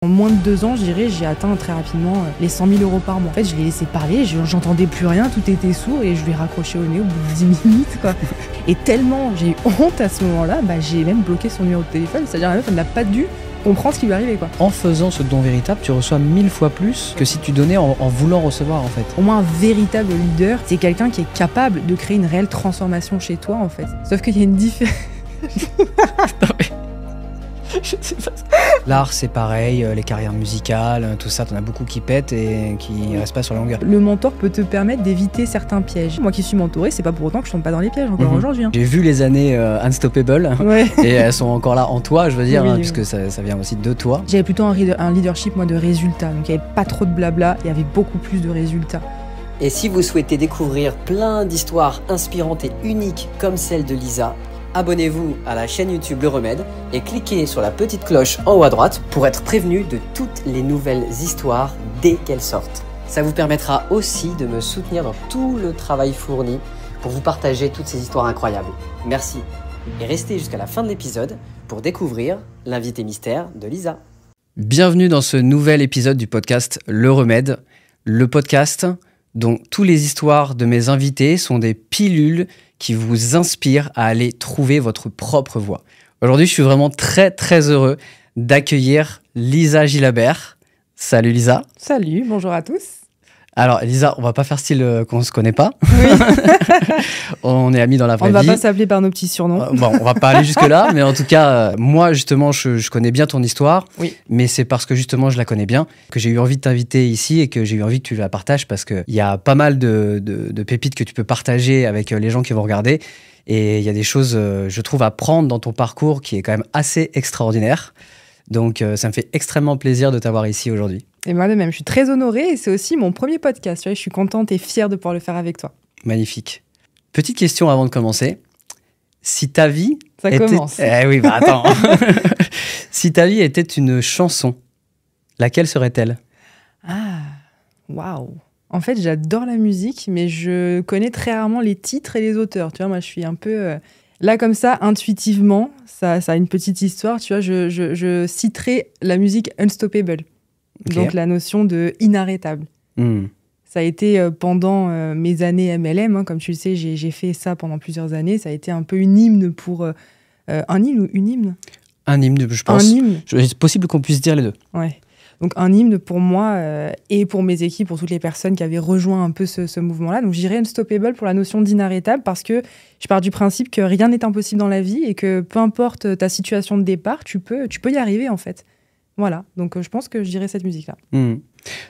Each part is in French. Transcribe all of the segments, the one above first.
En moins de 2 ans, je dirais, j'ai atteint très rapidement les 100 000 euros par mois. En fait, je l'ai laissé parler, j'entendais plus rien, tout était sourd et je lui ai raccroché au nez au bout de 10 minutes, quoi. Et tellement j'ai eu honte à ce moment-là, j'ai même bloqué son numéro de téléphone. C'est-à-dire la meuf, elle n'a pas dû comprendre ce qui lui arrivait, quoi. En faisant ce don véritable, tu reçois 1000 fois plus que si tu donnais en voulant recevoir, en fait. Pour moi, un véritable leader, c'est quelqu'un qui est capable de créer une réelle transformation chez toi, en fait. Sauf qu'il y a une différence. Je sais pas. L'art, c'est pareil, les carrières musicales, tout ça, t'en as beaucoup qui pètent et qui restent pas sur la longueur. Le mentor peut te permettre d'éviter certains pièges. Moi qui suis mentorée, c'est pas pour autant que je tombe pas dans les pièges encore aujourd'hui. J'ai vu les années Unstoppable, ouais. Et elles sont encore là en toi, je veux dire, oui, puisque ça vient aussi de toi. J'avais plutôt un leadership, moi, de résultats. Donc il n'y avait pas trop de blabla, il y avait beaucoup plus de résultats. Et si vous souhaitez découvrir plein d'histoires inspirantes et uniques comme celle de Lisa, abonnez-vous à la chaîne YouTube Le Remède et cliquez sur la petite cloche en haut à droite pour être prévenu de toutes les nouvelles histoires dès qu'elles sortent. Ça vous permettra aussi de me soutenir dans tout le travail fourni pour vous partager toutes ces histoires incroyables. Merci et restez jusqu'à la fin de l'épisode pour découvrir l'invité mystère de Lisa. Bienvenue dans ce nouvel épisode du podcast Le Remède, le podcast dont toutes les histoires de mes invités sont des pilules qui vous inspirent à aller trouver votre propre voie. Aujourd'hui, je suis vraiment très très heureux d'accueillir Lisa Gilabert. Salut Lisa. Salut, bonjour à tous. Alors Lisa, on va pas faire style qu'on se connaît pas. Oui. On est amis dans la vraie vie. On va pas s'appeler par nos petits surnoms. Bon, on va pas aller jusque là, mais en tout cas, moi justement, je connais bien ton histoire. Oui. Mais c'est parce que justement, je la connais bien que j'ai eu envie de t'inviter ici et que j'ai eu envie que tu la partages parce que il y a pas mal de pépites que tu peux partager avec les gens qui vont regarder. Et il y a des choses, je trouve, à prendre dans ton parcours qui est quand même assez extraordinaire. Donc, ça me fait extrêmement plaisir de t'avoir ici aujourd'hui. Et moi de même, je suis très honorée et c'est aussi mon premier podcast. Tu vois, je suis contente et fière de pouvoir le faire avec toi. Magnifique. Petite question avant de commencer. Si ta vie Ça était... commence. Eh oui, attends. Si ta vie était une chanson, laquelle serait-elle ? Ah, waouh. En fait, j'adore la musique, mais je connais très rarement les titres et les auteurs. Tu vois, moi, je suis un peu... Là, comme ça, intuitivement, ça a une petite histoire. Tu vois, je citerai la musique Unstoppable. Okay. Donc, la notion de inarrêtable. Ça a été pendant mes années MLM, comme tu le sais, j'ai fait ça pendant plusieurs années. Ça a été un peu une hymne pour... un hymne ou une hymne ? Un hymne, je pense. Un hymne. C'est possible qu'on puisse dire les deux. Ouais. Donc, un hymne pour moi et pour mes équipes, pour toutes les personnes qui avaient rejoint un peu ce mouvement-là. Donc, je dirais Unstoppable pour la notion d'inarrêtable parce que je pars du principe que rien n'est impossible dans la vie et que peu importe ta situation de départ, tu peux y arriver, en fait. Voilà. Donc, je pense que je dirais cette musique-là.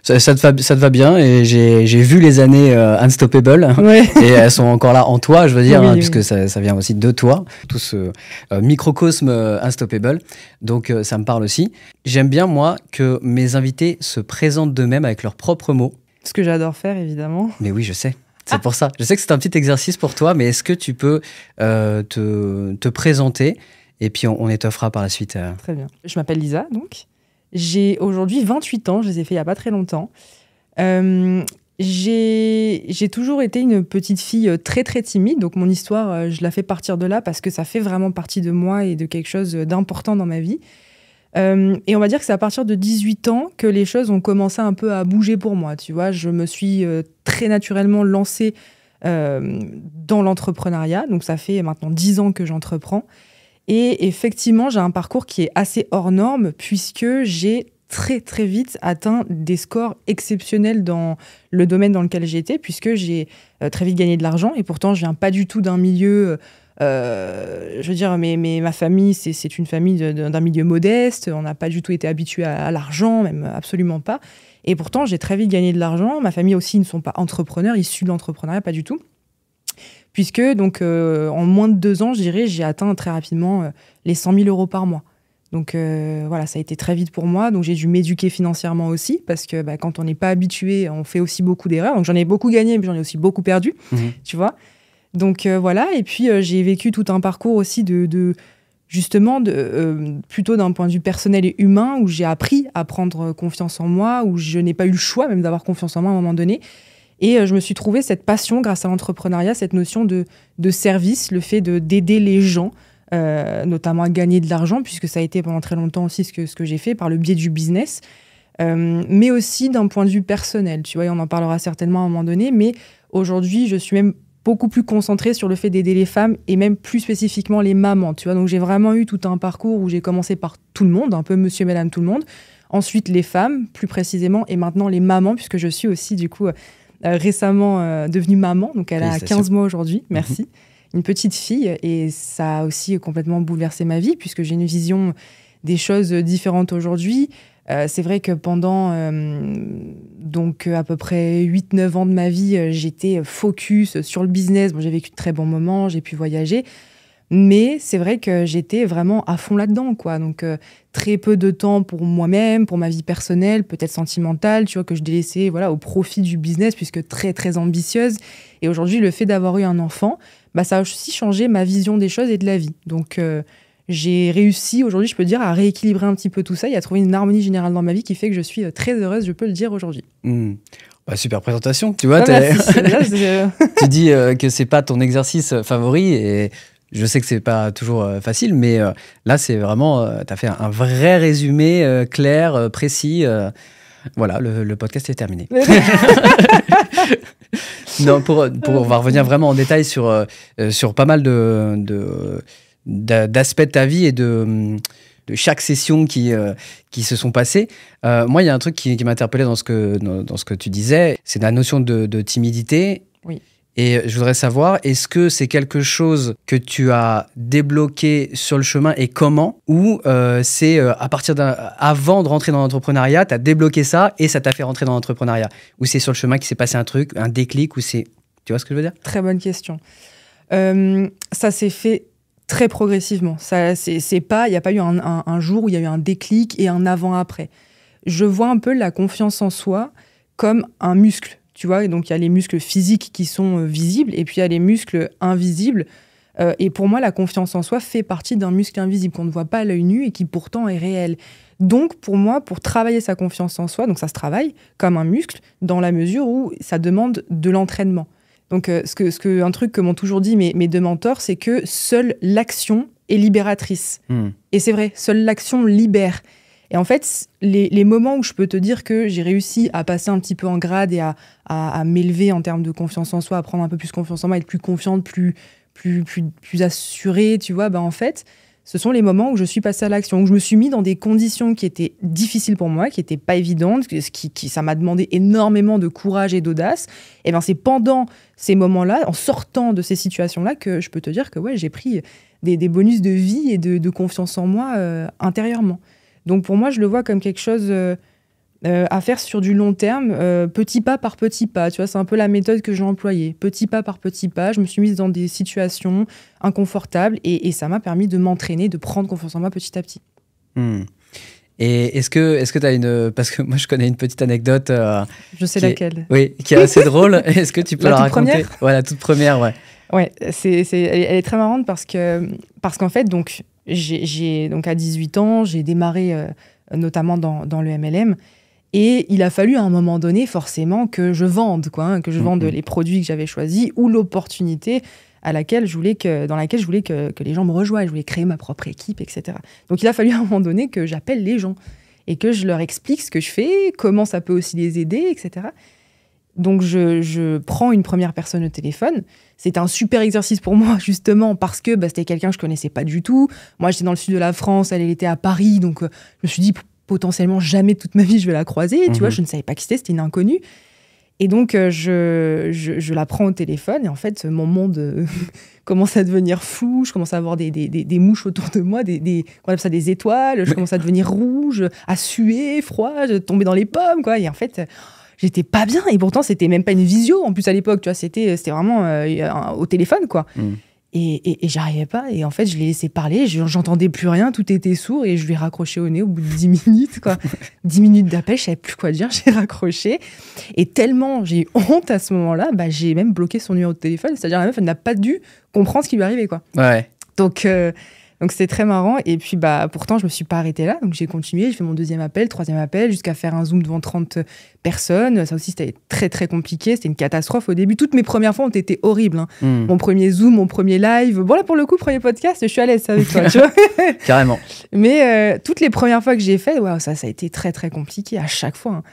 Ça te va bien et j'ai vu les années Unstoppable ouais. Et elles sont encore là en toi, je veux dire, oui, puisque oui. Ça vient aussi de toi, tout ce microcosme Unstoppable, donc ça me parle aussi. J'aime bien, moi, que mes invités se présentent d'eux-mêmes avec leurs propres mots. Ce que j'adore faire, évidemment. Mais oui, je sais, c'est pour ça. Je sais que c'est un petit exercice pour toi, mais est-ce que tu peux te présenter et puis on étoffera par la suite. Très bien. Je m'appelle Lisa, donc. J'ai aujourd'hui 28 ans, je les ai fait il n'y a pas très longtemps. J'ai toujours été une petite fille très très timide, donc mon histoire, je la fais partir de là parce que ça fait vraiment partie de moi et de quelque chose d'important dans ma vie. Et on va dire que c'est à partir de 18 ans que les choses ont commencé un peu à bouger pour moi. Tu vois, je me suis très naturellement lancée dans l'entrepreneuriat, donc ça fait maintenant 10 ans que j'entreprends. Et effectivement, j'ai un parcours qui est assez hors norme puisque j'ai très très vite atteint des scores exceptionnels dans le domaine dans lequel j'étais puisque j'ai très vite gagné de l'argent et pourtant je viens pas du tout d'un milieu, je veux dire, mais ma famille c'est une famille d'un milieu modeste, on n'a pas du tout été habitué à l'argent, même absolument pas. Et pourtant j'ai très vite gagné de l'argent. Ma famille aussi ne sont pas entrepreneurs, issus de l'entrepreneuriat, pas du tout. Puisque, donc, en moins de 2 ans, je dirais, j'ai atteint très rapidement les 100 000 euros par mois. Donc, voilà, ça a été très vite pour moi. Donc, j'ai dû m'éduquer financièrement aussi, parce que quand on n'est pas habitué, on fait aussi beaucoup d'erreurs. Donc, j'en ai beaucoup gagné, mais j'en ai aussi beaucoup perdu, tu vois. Donc, voilà. Et puis, j'ai vécu tout un parcours aussi justement, plutôt d'un point de vue personnel et humain, où j'ai appris à prendre confiance en moi, où je n'ai pas eu le choix même d'avoir confiance en moi à un moment donné. Et je me suis trouvé cette passion grâce à l'entrepreneuriat, cette notion de service, le fait d'aider les gens notamment à gagner de l'argent, puisque ça a été pendant très longtemps aussi ce que j'ai fait par le biais du business, mais aussi d'un point de vue personnel. Tu vois, et on en parlera certainement à un moment donné, mais aujourd'hui, je suis même beaucoup plus concentrée sur le fait d'aider les femmes et même plus spécifiquement les mamans. Tu vois, donc j'ai vraiment eu tout un parcours où j'ai commencé par tout le monde, un peu monsieur, madame, tout le monde. Ensuite, les femmes, plus précisément, et maintenant les mamans, puisque je suis aussi, du coup, récemment devenue maman. Donc, elle a 15 mois aujourd'hui, merci. Une petite fille, et ça a aussi complètement bouleversé ma vie, puisque j'ai une vision des choses différentes aujourd'hui. C'est vrai que pendant donc à peu près 8-9 ans de ma vie, j'étais focus sur le business. Bon, j'ai vécu de très bons moments, j'ai pu voyager. Mais c'est vrai que j'étais vraiment à fond là-dedans, quoi. Donc, très peu de temps pour moi-même, pour ma vie personnelle, peut-être sentimentale, tu vois, que je délaissais au profit du business, puisque très, très ambitieuse. Et aujourd'hui, le fait d'avoir eu un enfant, ça a aussi changé ma vision des choses et de la vie. Donc, j'ai réussi, aujourd'hui, je peux dire, à rééquilibrer un petit peu tout ça et à trouver une harmonie générale dans ma vie qui fait que je suis très heureuse, je peux le dire aujourd'hui. Super présentation, tu vois. Tu dis que c'est pas ton exercice favori et je sais que c'est pas toujours facile, mais là, c'est vraiment, tu as fait un vrai résumé clair, précis. Voilà, le podcast est terminé. Non, on va revenir vraiment en détail sur pas mal d'aspects de ta vie et de chaque session qui se sont passées. Moi, il y a un truc qui m'a interpellé dans ce que tu disais, c'est la notion de timidité. Oui. Et je voudrais savoir, est-ce que c'est quelque chose que tu as débloqué sur le chemin et comment? Ou c'est avant de rentrer dans l'entrepreneuriat, tu as débloqué ça et ça t'a fait rentrer dans l'entrepreneuriat? Ou c'est sur le chemin qu'il s'est passé un truc, un déclic, ou c'est... Tu vois ce que je veux dire? Très bonne question. Ça s'est fait très progressivement. Il n'y a pas eu un jour où il y a eu un déclic et un avant-après. Je vois un peu la confiance en soi comme un muscle. Tu vois, et donc il y a les muscles physiques qui sont visibles et puis il y a les muscles invisibles. Et pour moi, la confiance en soi fait partie d'un muscle invisible qu'on ne voit pas à l'œil nu et qui pourtant est réel. Donc pour moi, pour travailler sa confiance en soi, donc ça se travaille comme un muscle dans la mesure où ça demande de l'entraînement. Donc un truc que m'ont toujours dit mes deux mentors, c'est que seule l'action est libératrice. Et c'est vrai, seule l'action libère. Et en fait, les moments où je peux te dire que j'ai réussi à passer un petit peu en grade et à m'élever en termes de confiance en soi, à prendre un peu plus confiance en moi, être plus confiante, plus assurée, tu vois, en fait, ce sont les moments où je suis passée à l'action, où je me suis mis dans des conditions qui étaient difficiles pour moi, qui n'étaient pas évidentes, ça m'a demandé énormément de courage et d'audace. Et c'est pendant ces moments-là, en sortant de ces situations-là, que je peux te dire que j'ai pris des bonus de vie et de confiance en moi intérieurement. Donc pour moi, je le vois comme quelque chose à faire sur du long terme, petit pas par petit pas. Tu vois, c'est un peu la méthode que j'ai employée. Petit pas par petit pas, je me suis mise dans des situations inconfortables et ça m'a permis de m'entraîner, de prendre confiance en moi petit à petit. Et est-ce que tu as une... Parce que moi, je connais une petite anecdote. Je sais laquelle. Oui, qui est assez drôle. Est-ce que tu peux la raconter? La toute première, ouais. Ouais, elle est très marrante parce qu'en fait, donc, donc à 18 ans, j'ai démarré notamment dans le MLM. Et il a fallu à un moment donné, forcément, que je vende, que je vende les produits que j'avais choisis ou l'opportunité dans laquelle je voulais que les gens me rejoignent. Je voulais créer ma propre équipe, etc. Donc il a fallu à un moment donné que j'appelle les gens et que je leur explique ce que je fais, comment ça peut aussi les aider, etc. Donc je prends une première personne au téléphone. C'était un super exercice pour moi, justement, parce que c'était quelqu'un que je connaissais pas du tout. Moi, j'étais dans le sud de la France, elle était à Paris, donc je me suis dit, potentiellement, jamais de toute ma vie, je vais la croiser. Tu vois, je ne savais pas qui c'était une inconnue. Et donc, je la prends au téléphone, et en fait, mon monde commence à devenir flou, je commence à avoir des mouches autour de moi, on appelle ça des étoiles, je commence à devenir rouge, à suer, froid, tomber dans les pommes, quoi. Et en fait... j'étais pas bien, et pourtant c'était même pas une visio en plus à l'époque, tu vois, c'était vraiment au téléphone, quoi. Et j'arrivais pas, et en fait je l'ai laissé parler, j'entendais plus rien, tout était sourd, et je lui ai raccroché au nez au bout de 10 minutes, quoi. 10 minutes d'appel, je savais plus quoi dire, j'ai raccroché, et tellement j'ai eu honte à ce moment-là, j'ai même bloqué son numéro de téléphone, c'est-à-dire la meuf, elle n'a pas dû comprendre ce qui lui arrivait, quoi. Ouais. Donc Donc c'était très marrant. Et puis pourtant, je me suis pas arrêtée là. Donc j'ai continué, j'ai fait mon 2e appel, 3e appel, jusqu'à faire un Zoom devant 30 personnes. Ça aussi, c'était très, très compliqué. C'était une catastrophe au début. Toutes mes premières fois ont été horribles. Mon premier Zoom, mon premier live. Bon, là, pour le coup, premier podcast, je suis à l'aise avec toi, tu vois. Carrément. Mais toutes les premières fois que j'ai fait, ça a été très, très compliqué à chaque fois.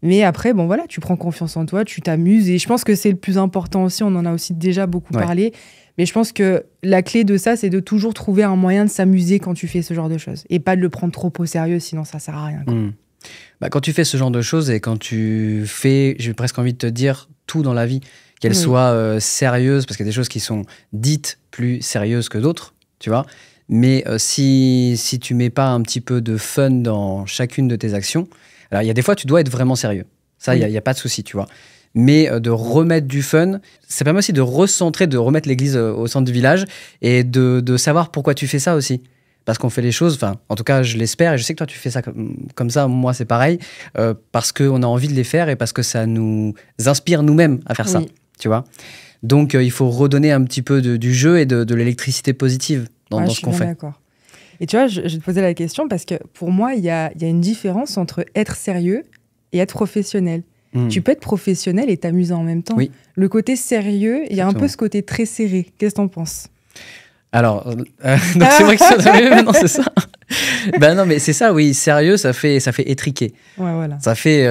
Mais après, bon, voilà, tu prends confiance en toi, tu t'amuses. Et je pense que c'est le plus important aussi. On en a aussi déjà beaucoup parlé. Mais je pense que la clé de ça, c'est de toujours trouver un moyen de s'amuser quand tu fais ce genre de choses. Et pas de le prendre trop au sérieux, sinon ça sert à rien. Quand tu fais ce genre de choses et quand tu fais, j'ai presque envie de te dire, tout dans la vie, qu'elles soient sérieuses, parce qu'il y a des choses qui sont dites plus sérieuses que d'autres, tu vois. Mais si tu mets pas un petit peu de fun dans chacune de tes actions, alors il y a des fois, tu dois être vraiment sérieux. Ça, il y a pas de souci, tu vois. Mais de remettre du fun, ça permet aussi de recentrer, de remettre l'église au centre du village et de savoir pourquoi tu fais ça aussi. Parce qu'on fait les choses, enfin, en tout cas, je l'espère, et je sais que toi, tu fais ça comme ça, moi, c'est pareil, parce qu'on a envie de les faire et parce que ça nous inspire nous-mêmes à faire ça, tu vois. Donc, il faut redonner un petit peu du jeu et de l'électricité positive dans ce qu'on fait. D'accord. Et tu vois, je vais te poser la question parce que pour moi, il y a une différence entre être sérieux et être professionnel. Tu peux être professionnel et t'amuser en même temps. Oui. Le côté sérieux, il y a un peu ce côté très serré. Qu'est-ce que t'en penses ? Alors, donc c'est vrai que non, c'est ça. Non, mais c'est ça, oui. Sérieux, ça fait étriqué. Ouais, voilà. Ça fait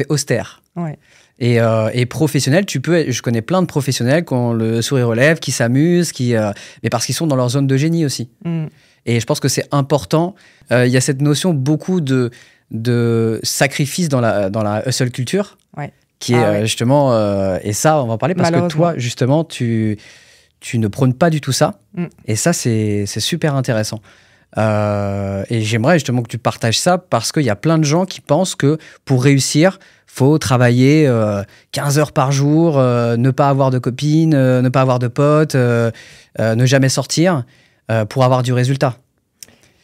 austère. Ouais. Et professionnel, je connais plein de professionnels qui ont le sourire aux lèvres, qui s'amusent, mais parce qu'ils sont dans leur zone de génie aussi. Et je pense que c'est important. Il y a cette notion beaucoup de sacrifice dans la hustle culture, qui est justement... et ça, on va en parler parce que toi, justement, tu ne prônes pas du tout ça. Et ça, c'est super intéressant. Et j'aimerais justement que tu partages ça parce qu'il y a plein de gens qui pensent que pour réussir, faut travailler 15 heures par jour, ne pas avoir de copines, ne pas avoir de potes, ne jamais sortir pour avoir du résultat.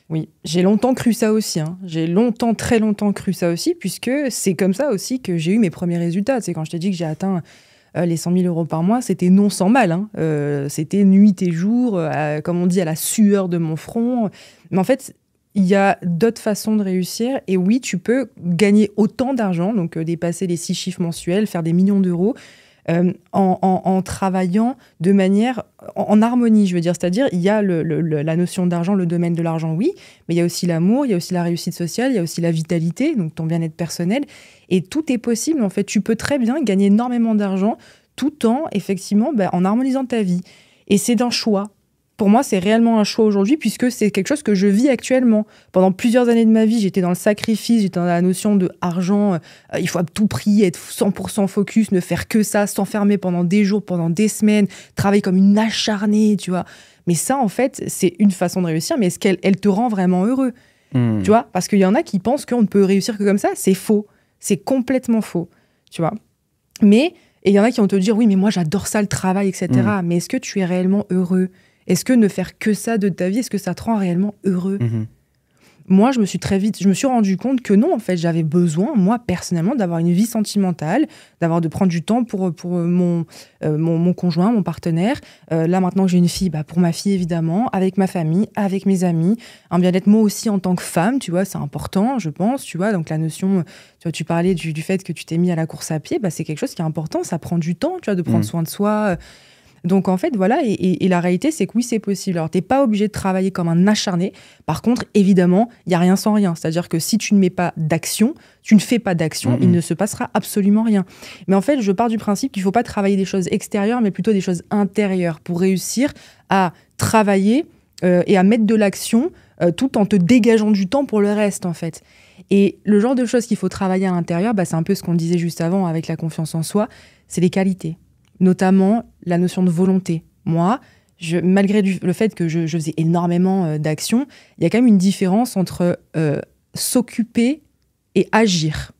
Oui, j'ai longtemps cru ça aussi. J'ai très longtemps cru ça aussi, puisque c'est comme ça aussi que j'ai eu mes premiers résultats. C'est quand je t'ai dit que j'ai atteint les 100 000 euros par mois, c'était non sans mal. C'était nuit et jour, comme on dit, à la sueur de mon front. Mais en fait, il y a d'autres façons de réussir. Et oui, tu peux gagner autant d'argent, donc dépasser les 6 chiffres mensuels, faire des millions d'euros, en travaillant de manière en harmonie, je veux dire. C'est-à-dire, il y a la notion d'argent, le domaine de l'argent, oui, mais il y a aussi l'amour, il y a aussi la réussite sociale, il y a aussi la vitalité, donc ton bien-être personnel. Et tout est possible, en fait. Tu peux très bien gagner énormément d'argent tout en, effectivement, en harmonisant ta vie. Et c'est d'un choix. Pour moi, c'est réellement un choix aujourd'hui, puisque c'est quelque chose que je vis actuellement. Pendant plusieurs années de ma vie, j'étais dans le sacrifice, j'étais dans la notion de argent. Il faut à tout prix être 100% focus, ne faire que ça, s'enfermer pendant des jours, pendant des semaines, travailler comme une acharnée, tu vois. Mais ça, en fait, c'est une façon de réussir, mais est-ce qu'elle te rend vraiment heureux ? Tu vois ? Parce qu'il y en a qui pensent qu'on ne peut réussir que comme ça. C'est faux. C'est complètement faux, tu vois. Et il y en a qui vont te dire, oui, mais moi, j'adore ça, le travail, etc. Mais est-ce que tu es réellement heureux ? Est-ce que ne faire que ça de ta vie, est-ce que ça te rend réellement heureux ? Moi, je me suis rendu compte que non, en fait, j'avais besoin, moi, personnellement, d'avoir une vie sentimentale, de prendre du temps pour mon conjoint, mon partenaire. Là, maintenant que j'ai une fille, pour ma fille, évidemment, avec ma famille, avec mes amis. Un bien-être, moi aussi, en tant que femme, tu vois, c'est important, je pense, tu vois. Donc, la notion, tu vois, tu parlais du fait que tu t'es mis à la course à pied, c'est quelque chose qui est important, ça prend du temps, tu vois, de prendre soin de soi. Donc, en fait, voilà, et la réalité, c'est que oui, c'est possible. Alors, t'es pas obligé de travailler comme un acharné. Par contre, évidemment, il n'y a rien sans rien. C'est-à-dire que si tu ne mets pas d'action, tu ne fais pas d'action, il ne se passera absolument rien. Mais en fait, je pars du principe qu'il ne faut pas travailler des choses extérieures, mais plutôt des choses intérieures pour réussir à travailler et à mettre de l'action tout en te dégageant du temps pour le reste, en fait. Et le genre de choses qu'il faut travailler à l'intérieur, c'est un peu ce qu'on disait juste avant avec la confiance en soi, c'est les qualités. Notamment la notion de volonté. Moi, malgré le fait que je faisais énormément d'actions, il y a quand même une différence entre s'occuper et agir.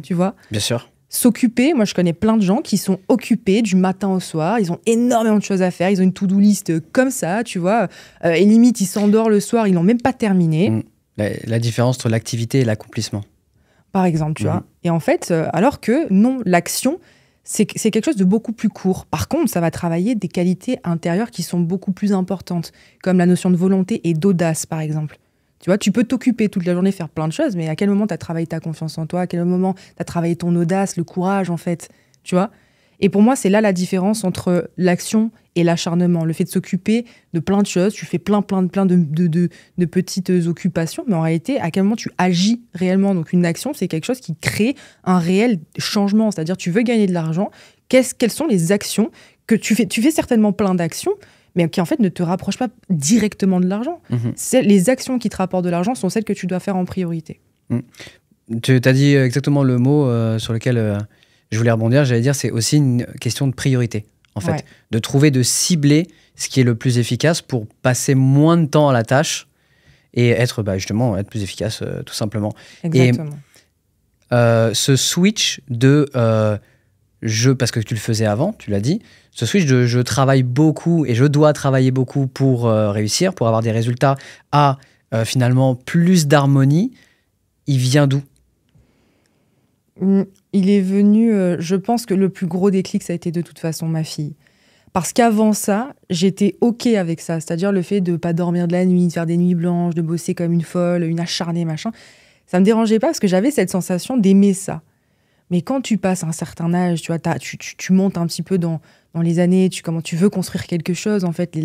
Tu vois ? Bien sûr. S'occuper, moi je connais plein de gens qui sont occupés du matin au soir, ils ont énormément de choses à faire, ils ont une to-do list comme ça, tu vois, et limite ils s'endorment le soir, ils l'ont même pas terminé. La différence entre l'activité et l'accomplissement. Par exemple, tu vois. Et en fait, alors que non, l'action, c'est quelque chose de beaucoup plus court. Par contre, ça va travailler des qualités intérieures qui sont beaucoup plus importantes, comme la notion de volonté et d'audace, par exemple. Tu vois, tu peux t'occuper toute la journée, faire plein de choses, mais à quel moment tu as travaillé ta confiance en toi, à quel moment tu as travaillé ton audace, le courage, en fait, tu vois. Et pour moi, c'est là la différence entre l'action et l'acharnement. Le fait de s'occuper de plein de choses, tu fais plein de petites occupations, mais en réalité, à quel moment tu agis réellement? Donc une action, c'est quelque chose qui crée un réel changement. C'est-à-dire, tu veux gagner de l'argent, quelles sont les actions que tu fais? Tu fais certainement plein d'actions, mais qui en fait ne te rapprochent pas directement de l'argent. Les actions qui te rapportent de l'argent sont celles que tu dois faire en priorité. Tu as dit exactement le mot sur lequel je voulais rebondir. J'allais dire, c'est aussi une question de priorité, en fait. De trouver, de cibler ce qui est le plus efficace pour passer moins de temps à la tâche et être plus efficace, tout simplement. Exactement. Et ce switch de parce que tu le faisais avant, tu l'as dit, ce switch de je travaille beaucoup et je dois travailler beaucoup pour réussir, pour avoir des résultats, à finalement plus d'harmonie, il vient d'où? Il est venu, je pense que le plus gros déclic, ça a été de toute façon ma fille. Parce qu'avant ça, j'étais OK avec ça. C'est-à-dire le fait de ne pas dormir de la nuit, de faire des nuits blanches, de bosser comme une folle, une acharnée, machin. Ça ne me dérangeait pas parce que j'avais cette sensation d'aimer ça. Mais quand tu passes un certain âge, tu vois, tu montes un petit peu dans les années, tu veux construire quelque chose, en fait.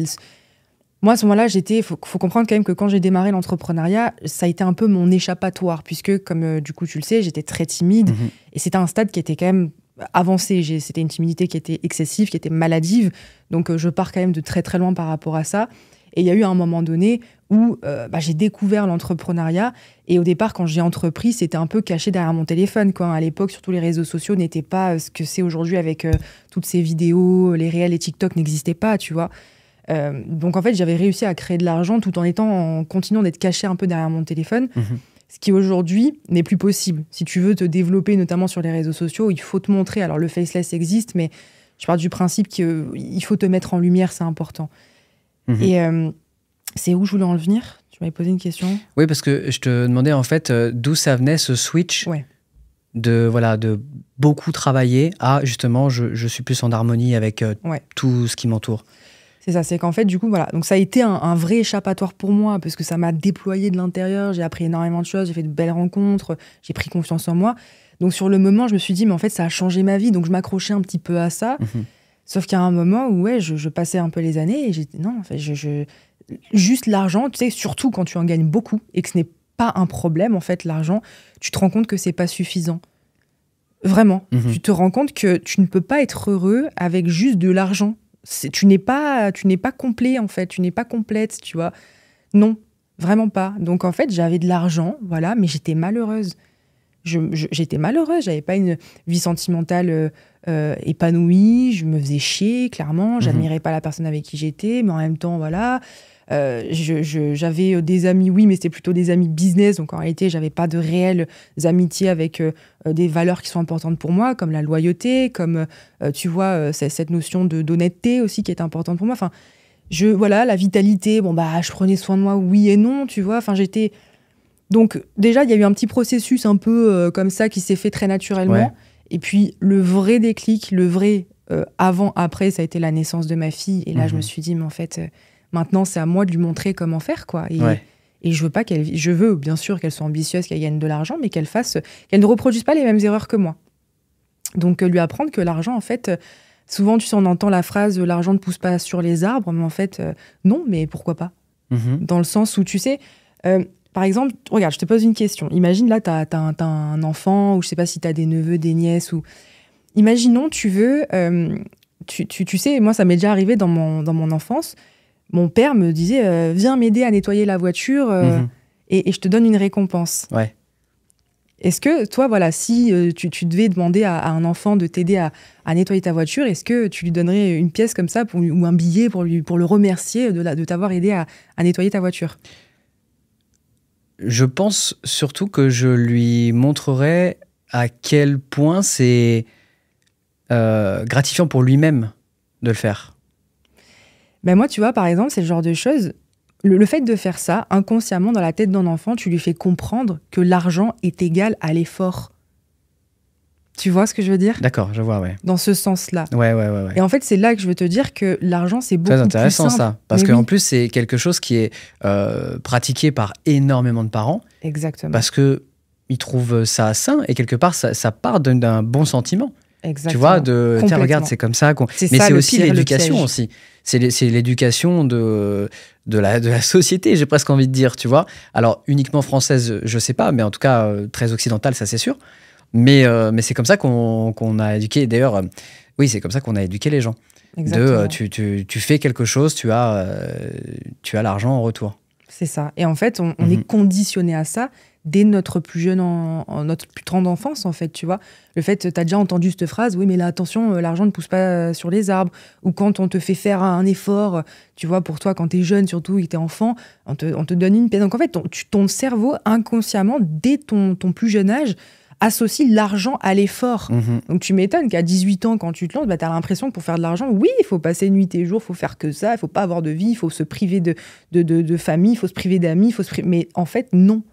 Moi, à ce moment-là, faut comprendre quand même que quand j'ai démarré l'entrepreneuriat, ça a été un peu mon échappatoire, puisque, comme du coup tu le sais, j'étais très timide, et c'était un stade qui était quand même avancé. C'était une timidité qui était excessive, qui était maladive, donc je pars quand même de très très loin par rapport à ça. Et il y a eu un moment donné où j'ai découvert l'entrepreneuriat, et au départ, quand j'ai entrepris, c'était un peu caché derrière mon téléphone, quoi. À l'époque, surtout les réseaux sociaux n'étaient pas ce que c'est aujourd'hui avec toutes ces vidéos, les réels et TikTok n'existaient pas, tu vois. Donc en fait, j'avais réussi à créer de l'argent tout en continuant d'être caché un peu derrière mon téléphone, ce qui aujourd'hui n'est plus possible. Si tu veux te développer, notamment sur les réseaux sociaux, il faut te montrer. Alors le faceless existe, mais je pars du principe qu'il faut te mettre en lumière, c'est important. Et c'est où je voulais en venir? Tu m'avais posé une question. Oui, parce que je te demandais en fait d'où ça venait ce switch de beaucoup travailler à justement je suis plus en harmonie avec tout ce qui m'entoure. C'est ça, c'est qu'en fait, du coup, voilà. Donc, ça a été un vrai échappatoire pour moi, parce que ça m'a déployé de l'intérieur, j'ai appris énormément de choses, j'ai fait de belles rencontres, j'ai pris confiance en moi. Donc, sur le moment, je me suis dit, mais en fait, ça a changé ma vie, donc je m'accrochais un petit peu à ça. Sauf qu'il y a un moment où, je passais un peu les années, et j'étais, non, en fait, juste l'argent, tu sais, surtout quand tu en gagnes beaucoup, et que ce n'est pas un problème, en fait, l'argent, tu te rends compte que c'est pas suffisant. Vraiment. Tu te rends compte que tu ne peux pas être heureux avec juste de l'argent. Tu n'es pas complet, en fait. Tu n'es pas complète, tu vois. Non, vraiment pas. Donc, en fait, j'avais de l'argent, voilà, mais j'étais malheureuse. J'étais malheureuse. J'avais pas une vie sentimentale épanouie. Je me faisais chier, clairement. J'admirais pas la personne avec qui j'étais, mais en même temps, voilà. J'avais des amis, oui, mais c'était plutôt des amis business. Donc, en réalité, j'avais pas de réelles amitiés avec des valeurs qui sont importantes pour moi, comme la loyauté, comme, tu vois, cette notion d'honnêteté aussi qui est importante pour moi. Enfin, la vitalité, je prenais soin de moi, oui et non, tu vois. Enfin, j'étais... Donc, déjà, il y a eu un petit processus un peu comme ça qui s'est fait très naturellement. Ouais. Et puis, le vrai déclic, le vrai avant-après, ça a été la naissance de ma fille. Et là, je me suis dit, mais en fait... Maintenant, c'est à moi de lui montrer comment faire, quoi. Et je veux bien sûr qu'elle soit ambitieuse, qu'elle gagne de l'argent, mais qu'elle ne reproduise pas les mêmes erreurs que moi. Donc, lui apprendre que l'argent, en fait, souvent, tu sais, on entend la phrase « l'argent ne pousse pas sur les arbres », mais en fait, non, mais pourquoi pas? Dans le sens où, tu sais, par exemple, regarde, je te pose une question. Imagine, là, t'as un enfant, ou je sais pas si t'as des neveux, des nièces, ou... Imaginons, tu veux... tu sais, moi, ça m'est déjà arrivé dans mon enfance. Mon père me disait viens m'aider à nettoyer la voiture et je te donne une récompense. Ouais. Est-ce que toi, voilà, si tu devais demander à un enfant de t'aider à nettoyer ta voiture, est-ce que tu lui donnerais une pièce comme ça ou un billet pour le remercier de t'avoir aidé à nettoyer ta voiture? Je pense surtout que je lui montrerais à quel point c'est gratifiant pour lui-même de le faire. Ben moi, tu vois, par exemple, c'est le genre de choses... Le fait de faire ça, inconsciemment, dans la tête d'un enfant, tu lui fais comprendre que l'argent est égal à l'effort. Tu vois ce que je veux dire? D'accord, je vois, ouais. Dans ce sens-là. Ouais. Et en fait, c'est là que je veux te dire que l'argent, c'est beaucoup très intéressant, plus simple. ça. Parce qu'en plus, c'est quelque chose qui est pratiqué par énormément de parents. Exactement. Parce qu'ils trouvent ça sain et quelque part, ça part d'un bon sentiment. Exactement. Tu vois, tiens, regarde, c'est comme ça. Mais c'est aussi l'éducation aussi. C'est l'éducation de la société, j'ai presque envie de dire, tu vois. Alors, uniquement française, je sais pas, mais en tout cas, très occidentale, ça c'est sûr. Mais c'est comme ça qu'on a éduqué. D'ailleurs, oui, c'est comme ça qu'on a éduqué les gens. Exactement. Tu fais quelque chose, tu as l'argent en retour. C'est ça. Et en fait, on est conditionné à ça dès notre plus jeune, notre plus tendre enfance, en fait, tu vois. Le fait, tu as déjà entendu cette phrase, oui, mais là, attention, l'argent ne pousse pas sur les arbres. Ou quand on te fait faire un effort, tu vois, pour toi, quand tu es jeune, surtout, et que tu es enfant, on te donne une pièce. Donc, en fait, ton cerveau, inconsciemment, dès ton plus jeune âge, associe l'argent à l'effort. Donc, tu m'étonnes qu'à 18 ans, quand tu te lances, tu as l'impression que pour faire de l'argent, oui, il faut passer nuit et jour, il faut faire que ça, il faut pas avoir de vie, il faut se priver de famille, il faut se priver d'amis, mais en fait, non.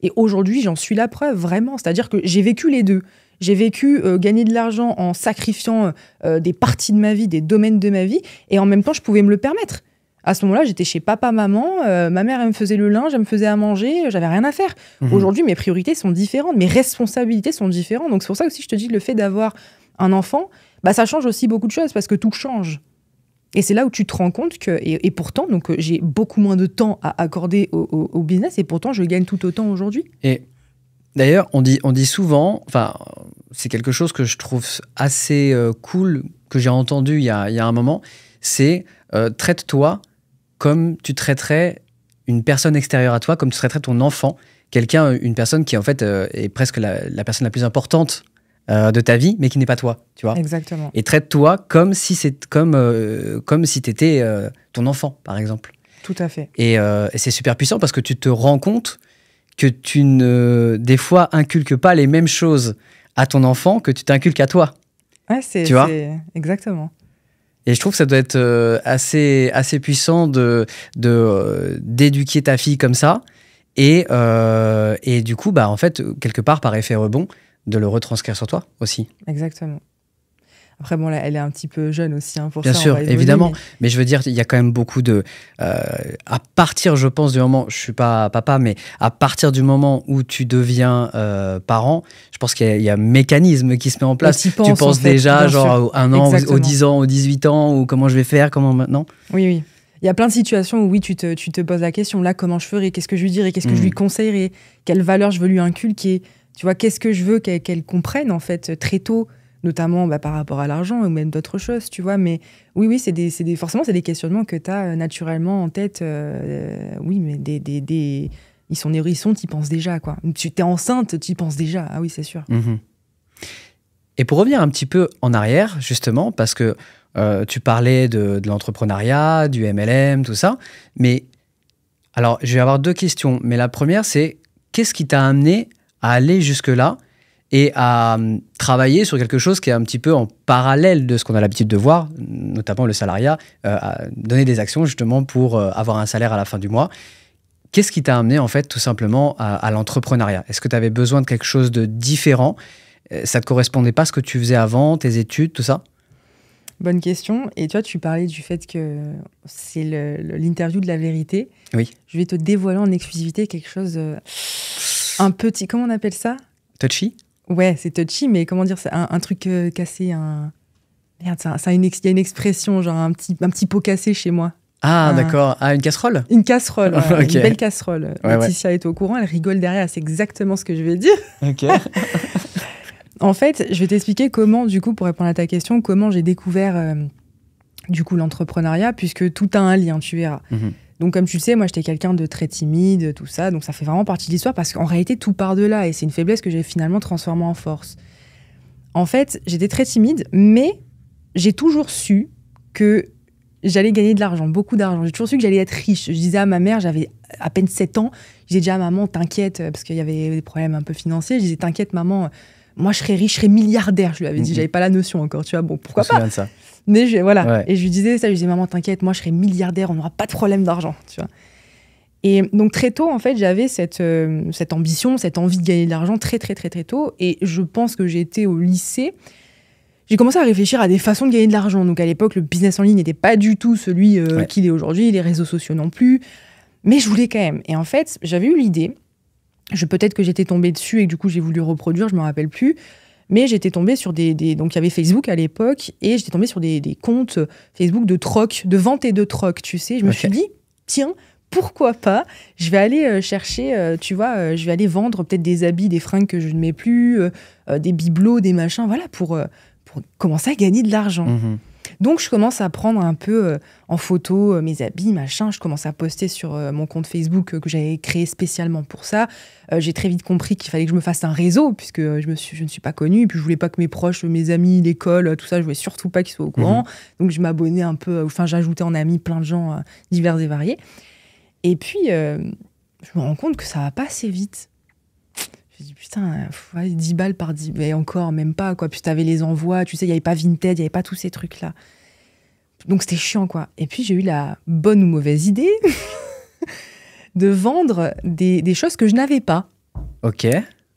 Et aujourd'hui, j'en suis la preuve, vraiment. C'est-à-dire que j'ai vécu les deux. J'ai vécu gagner de l'argent en sacrifiant des parties de ma vie, des domaines de ma vie, et en même temps, je pouvais me le permettre. À ce moment-là, j'étais chez papa, maman, ma mère, elle me faisait le linge, elle me faisait à manger, j'avais rien à faire. Aujourd'hui, mes priorités sont différentes, mes responsabilités sont différentes. Donc c'est pour ça aussi que je te dis que le fait d'avoir un enfant, ça change aussi beaucoup de choses, parce que tout change. Et c'est là où tu te rends compte que, et pourtant, donc, j'ai beaucoup moins de temps à accorder au business, et pourtant, je gagne tout autant aujourd'hui. Et d'ailleurs, on dit souvent, enfin, c'est quelque chose que je trouve assez cool, que j'ai entendu il y a un moment, c'est traite-toi comme tu traiterais une personne extérieure à toi, comme tu traiterais ton enfant, une personne qui en fait est presque la personne la plus importante de ta vie, mais qui n'est pas toi, tu vois. Exactement. Et traite-toi comme si t'étais ton enfant, par exemple. Tout à fait. Et c'est super puissant parce que tu te rends compte que des fois, inculques pas les mêmes choses à ton enfant que tu t'inculques à toi. Ouais, tu vois. Exactement. Et je trouve que ça doit être assez puissant d'éduquer ta fille comme ça. Et du coup, en fait, quelque part, par effet rebond, de le retranscrire sur toi aussi. Exactement. Après, bon, là, elle est un petit peu jeune aussi, pour Bien ça. Bien sûr, évidemment. Mais je veux dire, il y a quand même beaucoup de... à partir, je pense, du moment... Je ne suis pas papa, mais à partir du moment où tu deviens parent, je pense qu'il y a un mécanisme qui se met en place. Tu penses déjà, genre, à un an, aux 10 ans, aux 18 ans, ou comment je vais faire, comment maintenant? Oui. Il y a plein de situations où, oui, tu te poses la question, là, comment je ferais, qu'est-ce que je lui dirais, qu'est-ce que je lui conseillerais, quelles valeurs je veux lui inculquer, tu vois, qu'est-ce que je veux qu'elle comprenne, en fait, très tôt, notamment par rapport à l'argent ou même d'autres choses, tu vois. Mais oui, forcément, c'est des questionnements que tu as naturellement en tête. Oui, mais ils sont hérissons, tu y penses déjà, quoi. Tu es enceinte, tu y penses déjà. Ah oui, c'est sûr. Et pour revenir un petit peu en arrière, justement, parce que tu parlais de l'entrepreneuriat, du MLM, tout ça. Mais alors, je vais avoir deux questions. Mais la première, c'est qu'est-ce qui t'a amené à aller jusque-là et à travailler sur quelque chose qui est un petit peu en parallèle de ce qu'on a l'habitude de voir, notamment le salariat, à donner des actions justement pour avoir un salaire à la fin du mois. Qu'est-ce qui t'a amené en fait tout simplement à l'entrepreneuriat? Est-ce que tu avais besoin de quelque chose de différent? Ça ne te correspondait pas à ce que tu faisais avant, tes études, tout ça? Bonne question. Et toi, tu parlais du fait que c'est l'interview de la vérité. Oui. Je vais te dévoiler en exclusivité quelque chose un petit... Comment on appelle ça? Touchy? Ouais, c'est touchy, mais comment dire, c'est un truc cassé, Merde, il y a une expression, genre un petit pot cassé chez moi. Ah, d'accord. Ah, une casserole? Une casserole, ouais, Okay. Une belle casserole. Ouais, Laetitia est au courant, elle rigole derrière, c'est exactement ce que je vais dire. Ok. En fait, je vais t'expliquer comment, du coup, pour répondre à ta question, comment j'ai découvert, du coup, l'entrepreneuriat, puisque tout a un lien, tu verras. Donc, comme tu le sais, moi, j'étais quelqu'un de très timide, tout ça. Donc, ça fait vraiment partie de l'histoire parce qu'en réalité, tout part de là. Et c'est une faiblesse que j'ai finalement transformée en force. En fait, j'étais très timide, mais j'ai toujours su que j'allais gagner de l'argent, beaucoup d'argent. J'ai toujours su que j'allais être riche. Je disais à ma mère, j'avais à peine 7 ans, je disais déjà à maman, t'inquiète, parce qu'il y avait des problèmes un peu financiers. Je disais, t'inquiète, maman, moi, je serais riche, je serais milliardaire. Je lui avais dit, j'avais pas la notion encore, tu vois. Bon, pourquoi pas? De ça. Mais voilà. Ouais. Et je lui disais ça, je lui disais, maman, t'inquiète, moi, je serais milliardaire, on n'aura pas de problème d'argent, tu vois. Et donc très tôt, en fait, j'avais cette ambition, cette envie de gagner de l'argent très tôt. Et je pense que j'étais au lycée. J'ai commencé à réfléchir à des façons de gagner de l'argent. Donc à l'époque, le business en ligne n'était pas du tout celui qu'il est aujourd'hui, les réseaux sociaux non plus. Mais je voulais quand même. Et en fait, j'avais eu l'idée. Peut-être que j'étais tombée dessus et que du coup, j'ai voulu reproduire, je ne me rappelle plus. Mais j'étais tombée sur donc il y avait Facebook à l'époque, et j'étais tombée sur des comptes Facebook de troc, de vente et de troc, tu sais. Je me suis dit, tiens, pourquoi pas, je vais aller chercher, je vais aller vendre peut-être des habits, des fringues que je ne mets plus, des bibelots, des machins, voilà, pour commencer à gagner de l'argent. Mmh. Donc, je commence à prendre un peu en photo mes habits, machin. Je commence à poster sur mon compte Facebook que j'avais créé spécialement pour ça. J'ai très vite compris qu'il fallait que je me fasse un réseau, puisque je ne suis pas connue. Et puis, je voulais pas que mes proches, mes amis, l'école, tout ça, je voulais surtout pas qu'ils soient au courant. Donc, je m'abonnais un peu, j'ajoutais en amis plein de gens divers et variés. Et puis, je me rends compte que ça va pas assez vite. Je me dis, putain, 10 balles par 10, mais encore, même pas, quoi. Puis t'avais les envois, tu sais, il n'y avait pas Vinted, il n'y avait pas tous ces trucs-là. Donc c'était chiant, quoi. Et puis j'ai eu la bonne ou mauvaise idée de vendre des choses que je n'avais pas. Ok.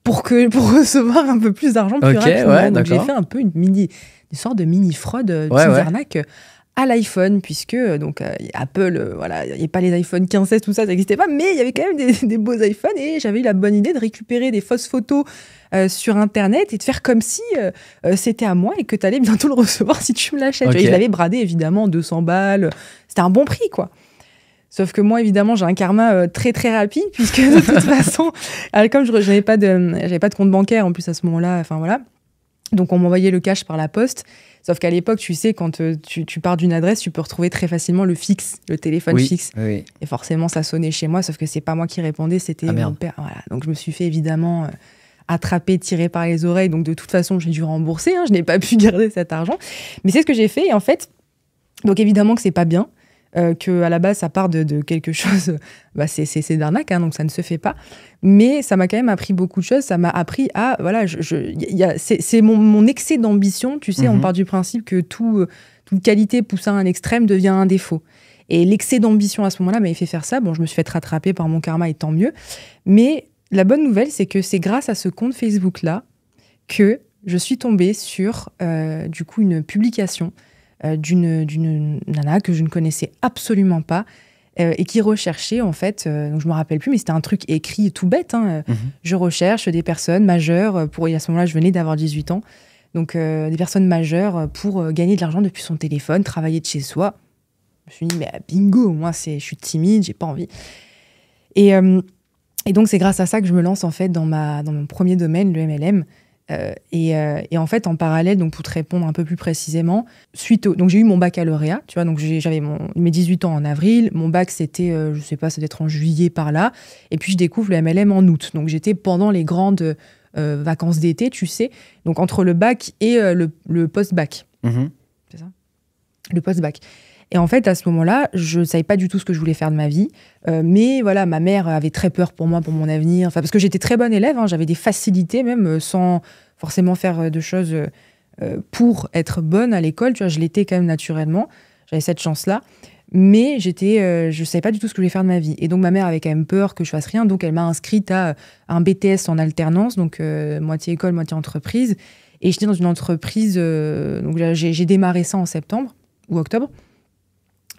Pour recevoir un peu plus d'argent plus rapidement. Ouais, donc j'ai fait un peu une sorte de mini-fraude, arnaque à l'iPhone, puisque Apple, il n'y avait pas les iPhone 15, 16, tout ça n'existait pas, mais il y avait quand même des beaux iPhones, et j'avais eu la bonne idée de récupérer des fausses photos sur Internet et de faire comme si c'était à moi et que tu allais bientôt le recevoir si tu me l'achètes. Okay. Je l'avais bradé, évidemment, 200 balles. C'était un bon prix, quoi. Sauf que moi, évidemment, j'ai un karma très, très rapide, puisque de toute façon, comme je n'avais pas de compte bancaire, en plus, à ce moment-là, voilà. Donc, on m'envoyait le cash par la poste. Sauf qu'à l'époque, tu sais, quand tu pars d'une adresse, tu peux retrouver très facilement le fixe, le téléphone fixe. Oui. Et forcément, ça sonnait chez moi, sauf que c'est pas moi qui répondais, c'était mon père. Voilà. Donc, je me suis fait évidemment attraper, tirer par les oreilles. Donc, de toute façon, j'ai dû rembourser. Je n'ai pas pu garder cet argent. Mais c'est ce que j'ai fait. Et en fait, donc évidemment que c'est pas bien. Qu'à la base, ça part de quelque chose, c'est d'arnaque, donc ça ne se fait pas. Mais ça m'a quand même appris beaucoup de choses. Ça m'a appris à, c'est mon excès d'ambition. Tu sais, on part du principe que toute qualité poussée à un extrême devient un défaut. Et l'excès d'ambition à ce moment-là m'avait fait faire ça. Bon, je me suis fait rattraper par mon karma, et tant mieux. Mais la bonne nouvelle, c'est que c'est grâce à ce compte Facebook-là que je suis tombée sur, une publication d'une nana que je ne connaissais absolument pas et qui recherchait, en fait, donc je ne me rappelle plus, mais c'était un truc écrit tout bête. Je recherche des personnes majeures, à ce moment-là, je venais d'avoir 18 ans, donc des personnes majeures pour gagner de l'argent depuis son téléphone, travailler de chez soi. Je me suis dit, mais bingo, moi, je suis timide, j'ai pas envie. Et donc, c'est grâce à ça que je me lance, en fait, dans mon premier domaine, le MLM. Et en fait, en parallèle, donc pour te répondre un peu plus précisément, donc j'ai eu mon baccalauréat, tu vois, donc j'avais mes 18 ans en avril, mon bac c'était, je sais pas, ça doit être en juillet par là, et puis je découvre le MLM en août, donc j'étais pendant les grandes vacances d'été, tu sais, donc entre le bac et le post-bac. C'est ça ? Le post-bac. Et en fait, à ce moment-là, je ne savais pas du tout ce que je voulais faire de ma vie. Mais voilà, ma mère avait très peur pour moi, pour mon avenir. Parce que j'étais très bonne élève, j'avais des facilités même, sans forcément faire de choses pour être bonne à l'école. Tu vois, je l'étais quand même naturellement. J'avais cette chance-là. Mais je ne savais pas du tout ce que je voulais faire de ma vie. Et donc, ma mère avait quand même peur que je fasse rien. Donc, elle m'a inscrite à un BTS en alternance, donc moitié école, moitié entreprise. Et j'étais dans une entreprise... donc, j'ai démarré ça en septembre ou octobre.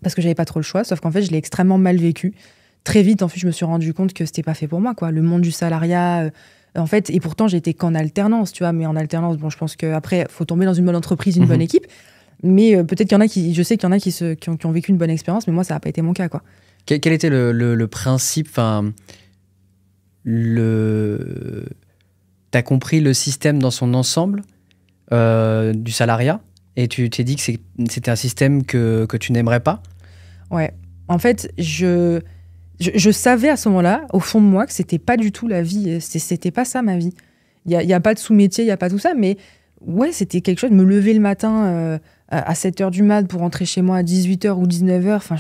Parce que j'avais pas trop le choix, sauf qu'en fait, je l'ai extrêmement mal vécu. Très vite, en fait, je me suis rendu compte que c'était pas fait pour moi, quoi. Le monde du salariat, en fait, et pourtant, j'étais qu'en alternance, tu vois. Mais en alternance, bon, je pense qu'après, faut tomber dans une bonne entreprise, une bonne équipe. Mais peut-être qu'il y en a je sais qu'il y en a qui ont vécu une bonne expérience, mais moi, ça n'a pas été mon cas, quoi. Quel était le principe, t'as compris le système dans son ensemble du salariat? Et tu t'es dit que c'était un système que tu n'aimerais pas ? Ouais. En fait, je savais à ce moment-là, au fond de moi, que c'était pas du tout la vie. C'était pas ça, ma vie. Il y a pas de sous-métier, il y a pas tout ça, mais ouais, c'était quelque chose de me lever le matin à 7h du mat pour rentrer chez moi à 18h ou 19h. Enfin,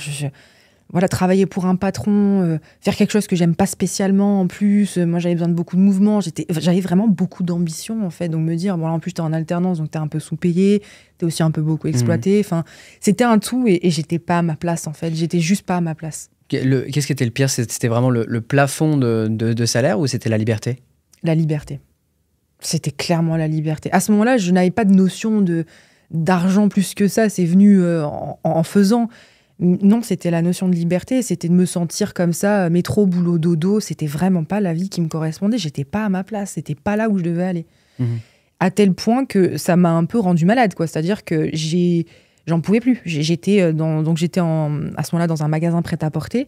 voilà, travailler pour un patron, faire quelque chose que j'aime pas spécialement en plus. Moi, j'avais besoin de beaucoup de mouvements. J'avais vraiment beaucoup d'ambition, en fait. Donc, me dire, bon, là, en plus, t'es en alternance, donc t'es un peu sous-payé, t'es aussi un peu beaucoup exploité. Enfin, c'était un tout et j'étais pas à ma place, en fait. J'étais juste pas à ma place. Qu'est-ce qui était le pire? C'était vraiment le plafond de salaire ou c'était la liberté? La liberté. C'était clairement la liberté. À ce moment-là, je n'avais pas de notion d'argent plus que ça. C'est venu en faisant. Non, c'était la notion de liberté. C'était de me sentir comme ça, métro, boulot, dodo. C'était vraiment pas la vie qui me correspondait. J'étais pas à ma place. C'était pas là où je devais aller. À tel point que ça m'a un peu rendu malade, quoi. C'est-à-dire que j'en pouvais plus. J'étais à ce moment-là dans un magasin prêt-à-porter.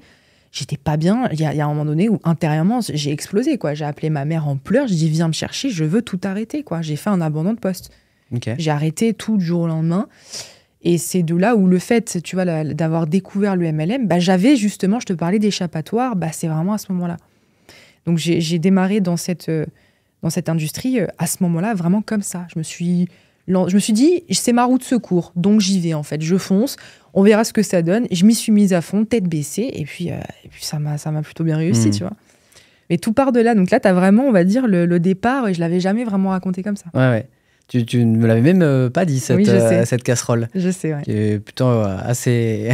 J'étais pas bien. Il y a un moment donné où intérieurement j'ai explosé, quoi. J'ai appelé ma mère en pleurs. Je dis viens me chercher. Je veux tout arrêter, quoi. J'ai fait un abandon de poste. Okay. J'ai arrêté tout du jour au lendemain. Et c'est de là où le fait, tu vois, d'avoir découvert le MLM, j'avais justement, je te parlais d'échappatoire. C'est vraiment à ce moment-là. Donc j'ai démarré dans cette industrie à ce moment-là vraiment comme ça. Je me suis dit, c'est ma roue de secours, donc j'y vais en fait. Je fonce, on verra ce que ça donne. Je m'y suis mise à fond, tête baissée, et puis ça m'a plutôt bien réussi, tu vois. Mais tout part de là. Donc là, tu as vraiment, on va dire, le départ, et je l'avais jamais vraiment raconté comme ça. Ouais. Tu ne me l'avais même pas dit, cette casserole. Je sais, ouais. Qui est plutôt assez...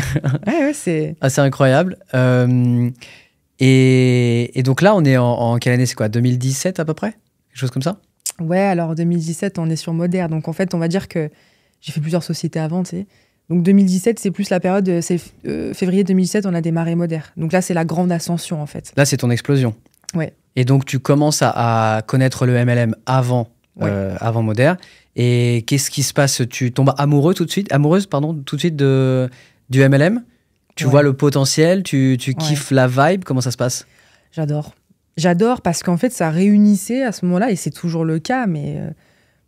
c'est... assez incroyable. Et donc là, on est en quelle année? C'est quoi, 2017 à peu près? Quelque chose comme ça? Ouais, alors 2017, on est sur Moder. Donc en fait, on va dire que j'ai fait plusieurs sociétés avant, tu sais. Donc 2017, c'est plus la période, février 2017, on a démarré Moder. Donc là, c'est la grande ascension, en fait. Là, c'est ton explosion. Ouais. Et donc, tu commences à connaître le MLM avant Moder. Et qu'est-ce qui se passe? Tu tombes amoureuse tout de suite du MLM? Tu vois le potentiel, tu kiffes la vibe, comment ça se passe? J'adore parce qu'en fait, ça réunissait à ce moment-là, et c'est toujours le cas, mais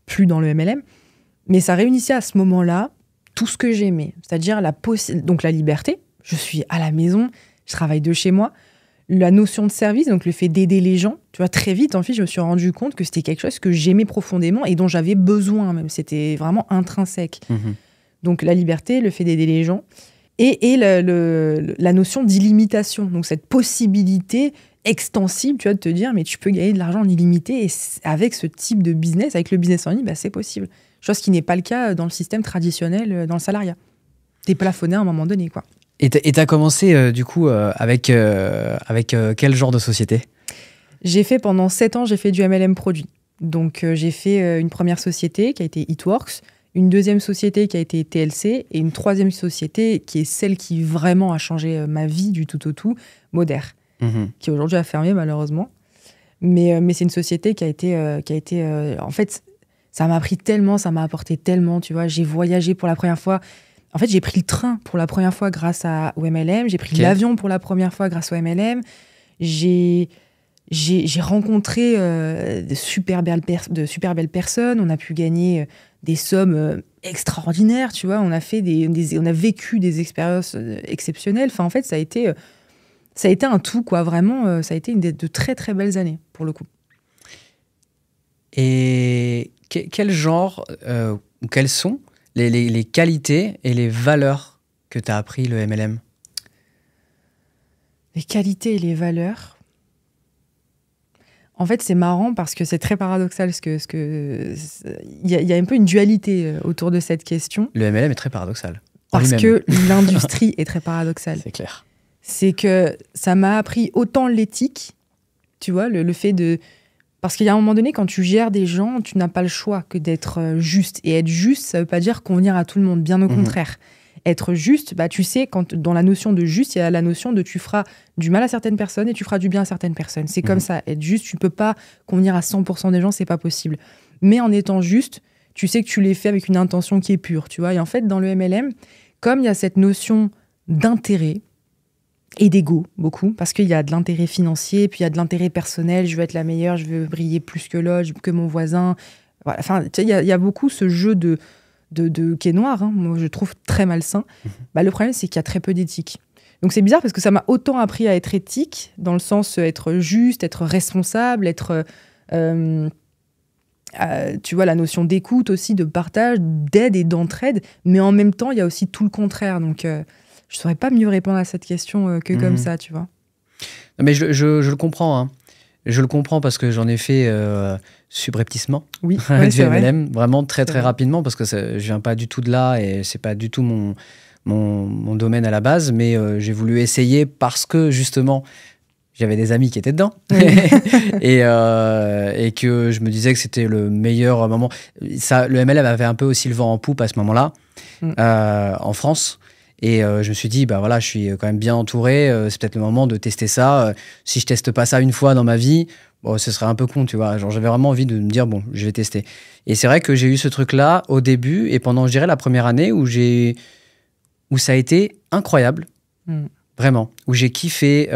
plus dans le MLM, mais ça réunissait à ce moment-là tout ce que j'aimais, c'est-à-dire donc la liberté. Je suis à la maison, je travaille de chez moi. La notion de service, donc le fait d'aider les gens, tu vois, très vite, en fait, je me suis rendu compte que c'était quelque chose que j'aimais profondément et dont j'avais besoin même. C'était vraiment intrinsèque. Donc la liberté, le fait d'aider les gens et la notion d'illimitation, donc cette possibilité extensible, tu vois, de te dire, mais tu peux gagner de l'argent en illimité et avec ce type de business, avec le business en ligne, c'est possible. Chose qui n'est pas le cas dans le système traditionnel, dans le salariat. T'es plafonné à un moment donné, quoi. Et t'as commencé, du coup, avec quel genre de société? J'ai fait pendant 7 ans, j'ai fait du MLM produit. Donc, j'ai fait une première société qui a été Eatworks, une deuxième société qui a été TLC et une troisième société qui est celle qui vraiment a changé ma vie du tout au tout, Moder, qui aujourd'hui a fermé malheureusement. Mais c'est une société qui a été en fait, ça m'a appris tellement, ça m'a apporté tellement, tu vois. J'ai voyagé pour la première fois. En fait, j'ai pris le train pour la première fois grâce au MLM. J'ai pris l'avion pour la première fois grâce au MLM. J'ai rencontré de super belles personnes. On a pu gagner des sommes extraordinaires, tu vois. On a vécu des expériences exceptionnelles. Enfin, en fait, ça a été un tout, quoi. Vraiment, ça a été de très, très belles années, pour le coup. Et quel genre, ou quelles sont les qualités et les valeurs que t'as appris le MLM? Les qualités et les valeurs. En fait, c'est marrant parce que c'est très paradoxal. Il y a un peu une dualité autour de cette question. Le MLM est très paradoxal. Parce que l'industrie est très paradoxale. C'est clair. C'est que ça m'a appris autant l'éthique, tu vois, le fait de... Parce qu'il y a un moment donné, quand tu gères des gens, tu n'as pas le choix que d'être juste. Et être juste, ça ne veut pas dire convenir à tout le monde, bien au contraire. Être juste, tu sais, dans la notion de juste, il y a la notion de tu feras du mal à certaines personnes et tu feras du bien à certaines personnes. C'est comme ça. Être juste, tu ne peux pas convenir à 100% des gens, ce n'est pas possible. Mais en étant juste, tu sais que tu les fais avec une intention qui est pure, tu vois. Et en fait, dans le MLM, comme il y a cette notion d'intérêt, et d'ego, beaucoup, parce qu'il y a de l'intérêt financier, puis il y a de l'intérêt personnel, je veux être la meilleure, je veux briller plus que l'autre, que mon voisin. Voilà. Enfin, il y a beaucoup ce jeu qui est noir, hein, moi je trouve très malsain. Le problème, c'est qu'il y a très peu d'éthique. Donc c'est bizarre parce que ça m'a autant appris à être éthique, dans le sens être juste, être responsable, être... tu vois, la notion d'écoute aussi, de partage, d'aide et d'entraide, mais en même temps, il y a aussi tout le contraire, donc... je ne saurais pas mieux répondre à cette question que comme ça, tu vois. Non, mais je le comprends. Hein. Je le comprends parce que j'en ai fait subrepticement. Oui, du MLM, vraiment très, très rapidement, parce que je ne viens pas du tout de là et ce n'est pas du tout mon mon domaine à la base, mais j'ai voulu essayer parce que justement, j'avais des amis qui étaient dedans et que je me disais que c'était le meilleur moment. Ça, le MLM avait un peu aussi le vent en poupe à ce moment-là en France. Et je me suis dit, bah voilà, je suis quand même bien entouré. C'est peut-être le moment de tester ça. Si je teste pas ça une fois dans ma vie, bon, ce serait un peu con, tu vois. Genre, j'avais vraiment envie de me dire, bon, je vais tester. Et c'est vrai que j'ai eu ce truc-là au début et pendant, je dirais, la première année où ça a été incroyable. Vraiment. Où j'ai kiffé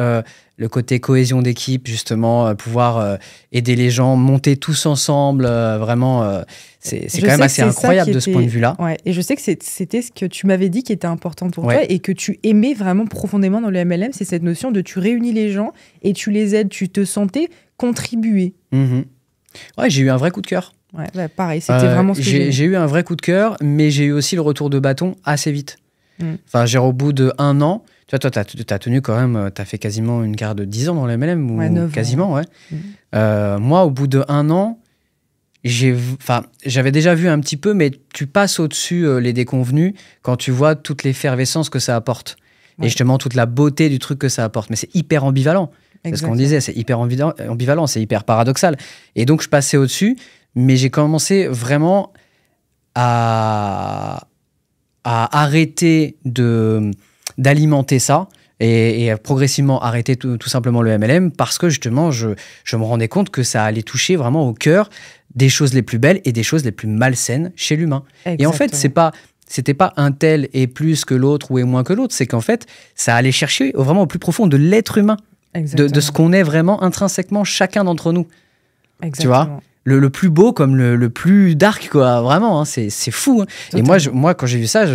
le côté cohésion d'équipe, justement, pouvoir aider les gens, monter tous ensemble. Vraiment, c'est quand même assez incroyable de ce point de vue-là. Ouais. Et je sais que c'était ce que tu m'avais dit qui était important pour toi et que tu aimais vraiment profondément dans le MLM, c'est cette notion de tu réunis les gens et tu les aides, tu te sentais contribuer. Ouais, j'ai eu un vrai coup de cœur. Ouais, bah, pareil, c'était vraiment ce que j'ai eu un vrai coup de cœur, mais j'ai eu aussi le retour de bâton assez vite. Enfin, au bout de1 an, tu vois, toi, t'as tenu quand même, t'as fait quasiment une carrière de 10 ans dans le MLM, ou 9 quasiment, ans. Ouais. Moi, au bout de1 an, j'avais déjà vu un petit peu, mais tu passes au-dessus les déconvenus quand tu vois toute l'effervescence que ça apporte. Et justement, toute la beauté du truc que ça apporte. Mais c'est hyper ambivalent. C'est ce qu'on disait, c'est hyper ambivalent, c'est hyper paradoxal. Et donc, je passais au-dessus, mais j'ai commencé vraiment à arrêter d'alimenter ça et progressivement arrêter tout simplement le MLM parce que justement, je me rendais compte que ça allait toucher vraiment au cœur des choses les plus belles et des choses les plus malsaines chez l'humain. Et en fait, c'était pas un tel est plus que l'autre ou est moins que l'autre, c'est qu'en fait, ça allait chercher vraiment au plus profond de l'être humain, de ce qu'on est vraiment intrinsèquement chacun d'entre nous. Tu vois, le plus beau comme le plus dark, quoi. Vraiment, hein, c'est fou. Hein. Et moi, quand j'ai vu ça,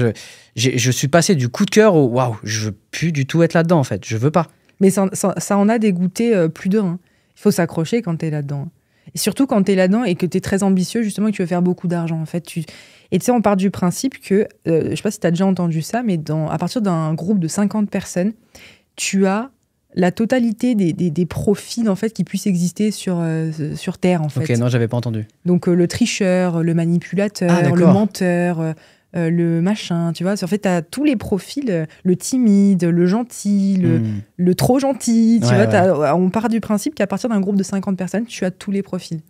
je suis passé du coup de cœur au waouh, je veux plus du tout être là-dedans, en fait. Je veux pas. Mais ça en a dégoûté plus d'un. Hein. Il faut s'accrocher quand t'es là-dedans. Et surtout quand t'es là-dedans et que t'es très ambitieux, justement, et que tu veux faire beaucoup d'argent, en fait. Et tu sais, on part du principe que, je sais pas si t'as déjà entendu ça, mais à partir d'un groupe de 50 personnes, tu as la totalité des profils en fait qui puissent exister sur Terre en fait. Ok, non, j'avais pas entendu. Donc le tricheur, le manipulateur, le menteur, le machin, tu vois. En fait, tu as tous les profils, le timide, le gentil, le trop gentil, tu vois. On part du principe qu'à partir d'un groupe de 50 personnes, tu as tous les profils.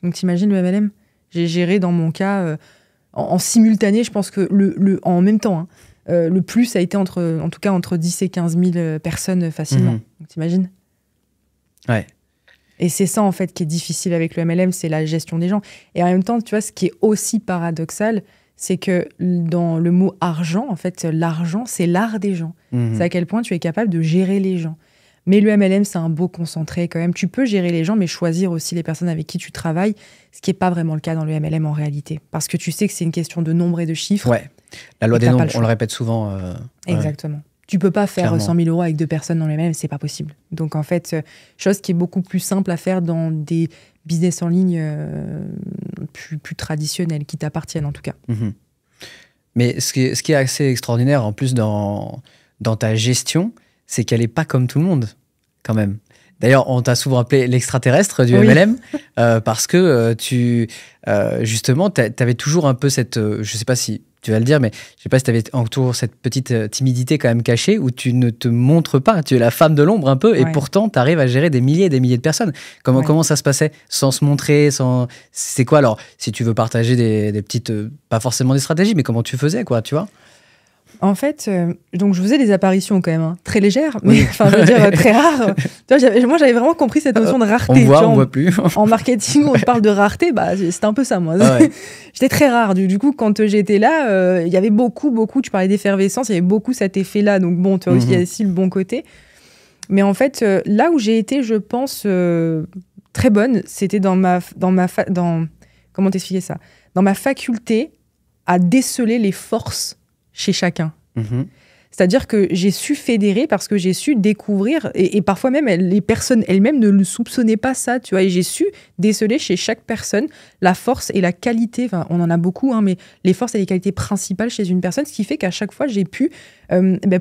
Donc t'imagines le MLM. J'ai géré dans mon cas en simultané, je pense que en même temps, hein, le plus a été entre 10 et 15 000 personnes facilement. Donc, t'imagines ? Ouais. Et c'est ça, en fait, qui est difficile avec le MLM, c'est la gestion des gens. Et en même temps, tu vois, ce qui est aussi paradoxal, c'est que dans le mot argent, en fait, l'argent, c'est l'art des gens. C'est à quel point tu es capable de gérer les gens. Mais le MLM, c'est un beau concentré quand même. Tu peux gérer les gens, mais choisir aussi les personnes avec qui tu travailles, ce qui n'est pas vraiment le cas dans le MLM en réalité. Parce que tu sais que c'est une question de nombre et de chiffres. Ouais. La loi des nombres, on le répète souvent. Exactement. Tu peux pas faire 100 000 € avec 2 personnes dans le MLM, c'est pas possible. Donc en fait, chose qui est beaucoup plus simple à faire dans des business en ligne plus traditionnels, qui t'appartiennent en tout cas. Mais ce qui est assez extraordinaire en plus dans ta gestion, c'est qu'elle n'est pas comme tout le monde, quand même. D'ailleurs, on t'a souvent appelé l'extraterrestre du MLM parce que justement, tu avais toujours un peu cette... je sais pas si tu vas le dire, mais je sais pas si tu avais autour cette petite timidité quand même cachée où tu ne te montres pas. Tu es la femme de l'ombre un peu et pourtant, tu arrives à gérer des milliers et des milliers de personnes. Comment ça se passait sans se montrer C'est quoi alors, si tu veux partager des petites... pas forcément des stratégies, mais comment tu faisais, quoi, tu vois ? En fait, donc je faisais des apparitions quand même, hein, très légères, mais enfin, je veux dire, très rares. Tu vois, moi, j'avais vraiment compris cette notion de rareté. On voit plus. En marketing, on parle de rareté, bah, c'était un peu ça, moi. J'étais très rare. Du coup, quand j'étais là, il y avait beaucoup, tu parlais d'effervescence, il y avait beaucoup cet effet-là. Donc bon, tu vois aussi, il y a aussi le bon côté. Mais en fait, là où j'ai été, je pense, très bonne, c'était comment t'expliquer ça ? Dans ma faculté à déceler les forces chez chacun. C'est-à-dire que j'ai su fédérer parce que j'ai su découvrir, et parfois même les personnes elles-mêmes ne le soupçonnaient pas ça, tu vois, et j'ai su déceler chez chaque personne la force et la qualité, enfin on en a beaucoup, hein, mais les forces et les qualités principales chez une personne, ce qui fait qu'à chaque fois j'ai pu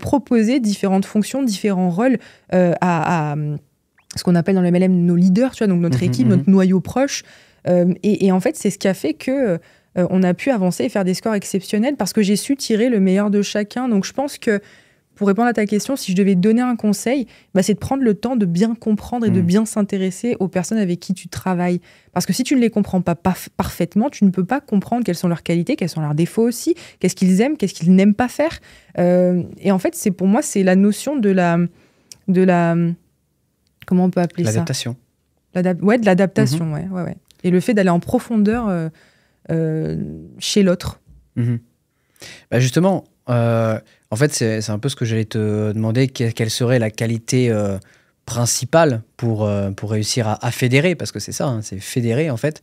proposer différentes fonctions, différents rôles à ce qu'on appelle dans le MLM nos leaders, tu vois, donc notre équipe, notre noyau proche, et en fait c'est ce qui a fait que on a pu avancer et faire des scores exceptionnels parce que j'ai su tirer le meilleur de chacun. Donc je pense que, pour répondre à ta question, si je devais donner un conseil, c'est de prendre le temps de bien comprendre et de bien s'intéresser aux personnes avec qui tu travailles. Parce que si tu ne les comprends pas parfaitement, tu ne peux pas comprendre quelles sont leurs qualités, quels sont leurs défauts aussi, qu'est-ce qu'ils aiment, qu'est-ce qu'ils n'aiment pas faire. Et en fait, pour moi, c'est la notion de la comment on peut appeler ça ? L'adaptation. De l'adaptation, ouais. Et le fait d'aller en profondeur chez l'autre. Justement, en fait, c'est un peu ce que j'allais te demander, quelle serait la qualité principale pour réussir à fédérer, parce que c'est ça, c'est fédérer en fait.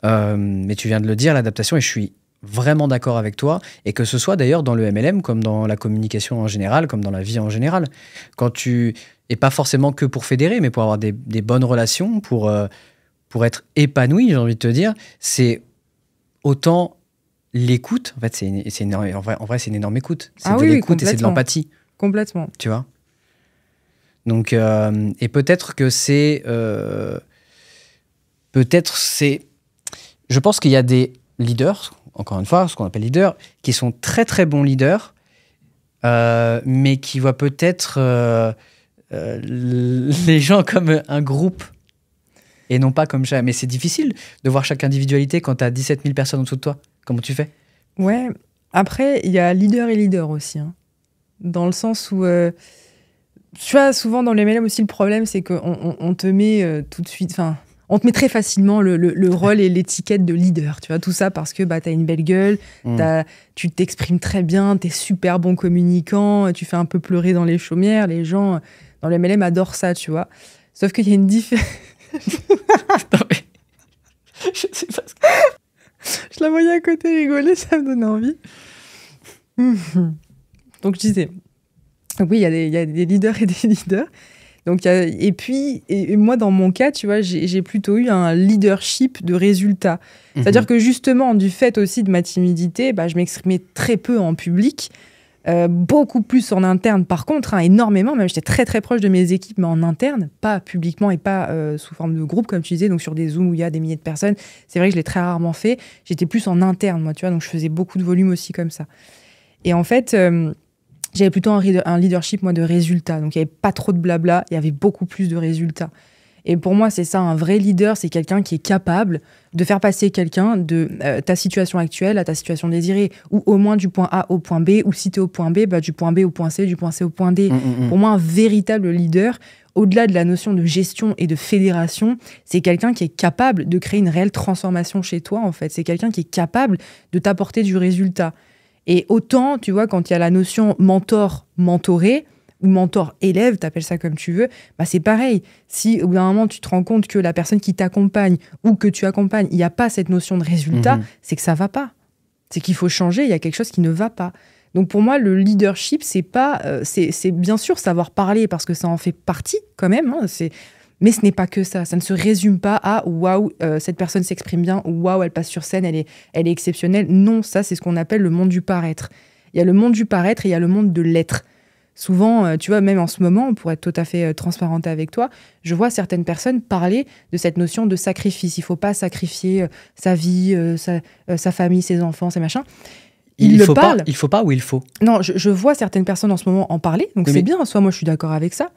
Mais tu viens de le dire, l'adaptation, et je suis vraiment d'accord avec toi, et que ce soit d'ailleurs dans le MLM, comme dans la communication en général, comme dans la vie en général. Et pas forcément que pour fédérer, mais pour avoir des bonnes relations, pour être épanoui, j'ai envie de te dire, c'est autant l'écoute. En fait, en vrai, c'est une énorme écoute. C'est de l'écoute et c'est de l'empathie. Complètement. Tu vois ? Donc, et peut-être que c'est... Je pense qu'il y a des leaders, encore une fois, ce qu'on appelle leaders, qui sont très très bons leaders, mais qui voient peut-être les gens comme un groupe et non pas comme chaque. Mais c'est difficile de voir chaque individualité quand tu as 17 000 personnes en dessous de toi. Comment tu fais ? Ouais. Après, il y a leader et leader aussi. Dans le sens où... tu vois, souvent dans les MLM aussi, le problème, c'est qu'on te met tout de suite... On te met très facilement le rôle et l'étiquette de leader, tu vois, tout ça parce que t'as une belle gueule, tu t'exprimes très bien, t'es super bon communicant, tu fais un peu pleurer dans les chaumières, les gens dans le MLM adorent ça, tu vois. Sauf qu'il y a une différence... Je sais pas ce que... Je la voyais à côté rigoler, ça me donnait envie. Donc je disais, oui, il y a des leaders et des leaders. Donc, et puis, moi, dans mon cas, tu vois, j'ai plutôt eu un leadership de résultats. C'est-à-dire que justement, du fait aussi de ma timidité, je m'exprimais très peu en public, beaucoup plus en interne. Par contre, énormément, même j'étais très très proche de mes équipes, mais en interne, pas publiquement et pas sous forme de groupe, comme tu disais, donc sur des Zooms où il y a des milliers de personnes. C'est vrai que je l'ai très rarement fait. J'étais plus en interne, moi, tu vois, donc je faisais beaucoup de volume aussi comme ça. Et en fait... j'avais plutôt un leadership, moi, de résultats. Donc, il n'y avait pas trop de blabla, il y avait beaucoup plus de résultats. Et pour moi, c'est ça, un vrai leader, c'est quelqu'un qui est capable de faire passer quelqu'un de ta situation actuelle à ta situation désirée, ou au moins du point A au point B, ou si tu es au point B, du point B au point C, du point C au point D. Pour moi, un véritable leader, au-delà de la notion de gestion et de fédération, c'est quelqu'un qui est capable de créer une réelle transformation chez toi, en fait. C'est quelqu'un qui est capable de t'apporter du résultat. Et autant, tu vois, quand il y a la notion mentor-mentoré, ou mentor-élève, t'appelles ça comme tu veux, c'est pareil. Si au bout d'un moment, tu te rends compte que la personne qui t'accompagne ou que tu accompagnes, il n'y a pas cette notion de résultat, c'est que ça ne va pas. C'est qu'il faut changer, il y a quelque chose qui ne va pas. Donc pour moi, le leadership, c'est bien sûr savoir parler, parce que ça en fait partie quand même, mais ce n'est pas que ça. Ça ne se résume pas à « waouh, cette personne s'exprime bien » ou « waouh, elle passe sur scène, elle est exceptionnelle ». Non, ça, c'est ce qu'on appelle le monde du paraître. Il y a le monde du paraître et il y a le monde de l'être. Souvent, tu vois, même en ce moment, pour être tout à fait transparente avec toi, je vois certaines personnes parler de cette notion de sacrifice. Il ne faut pas sacrifier sa vie, sa famille, ses enfants, ses machins. Il faut pas ou il faut ? Non, je vois certaines personnes en ce moment en parler, donc oui, c'est bien. Soit moi, je suis d'accord avec ça,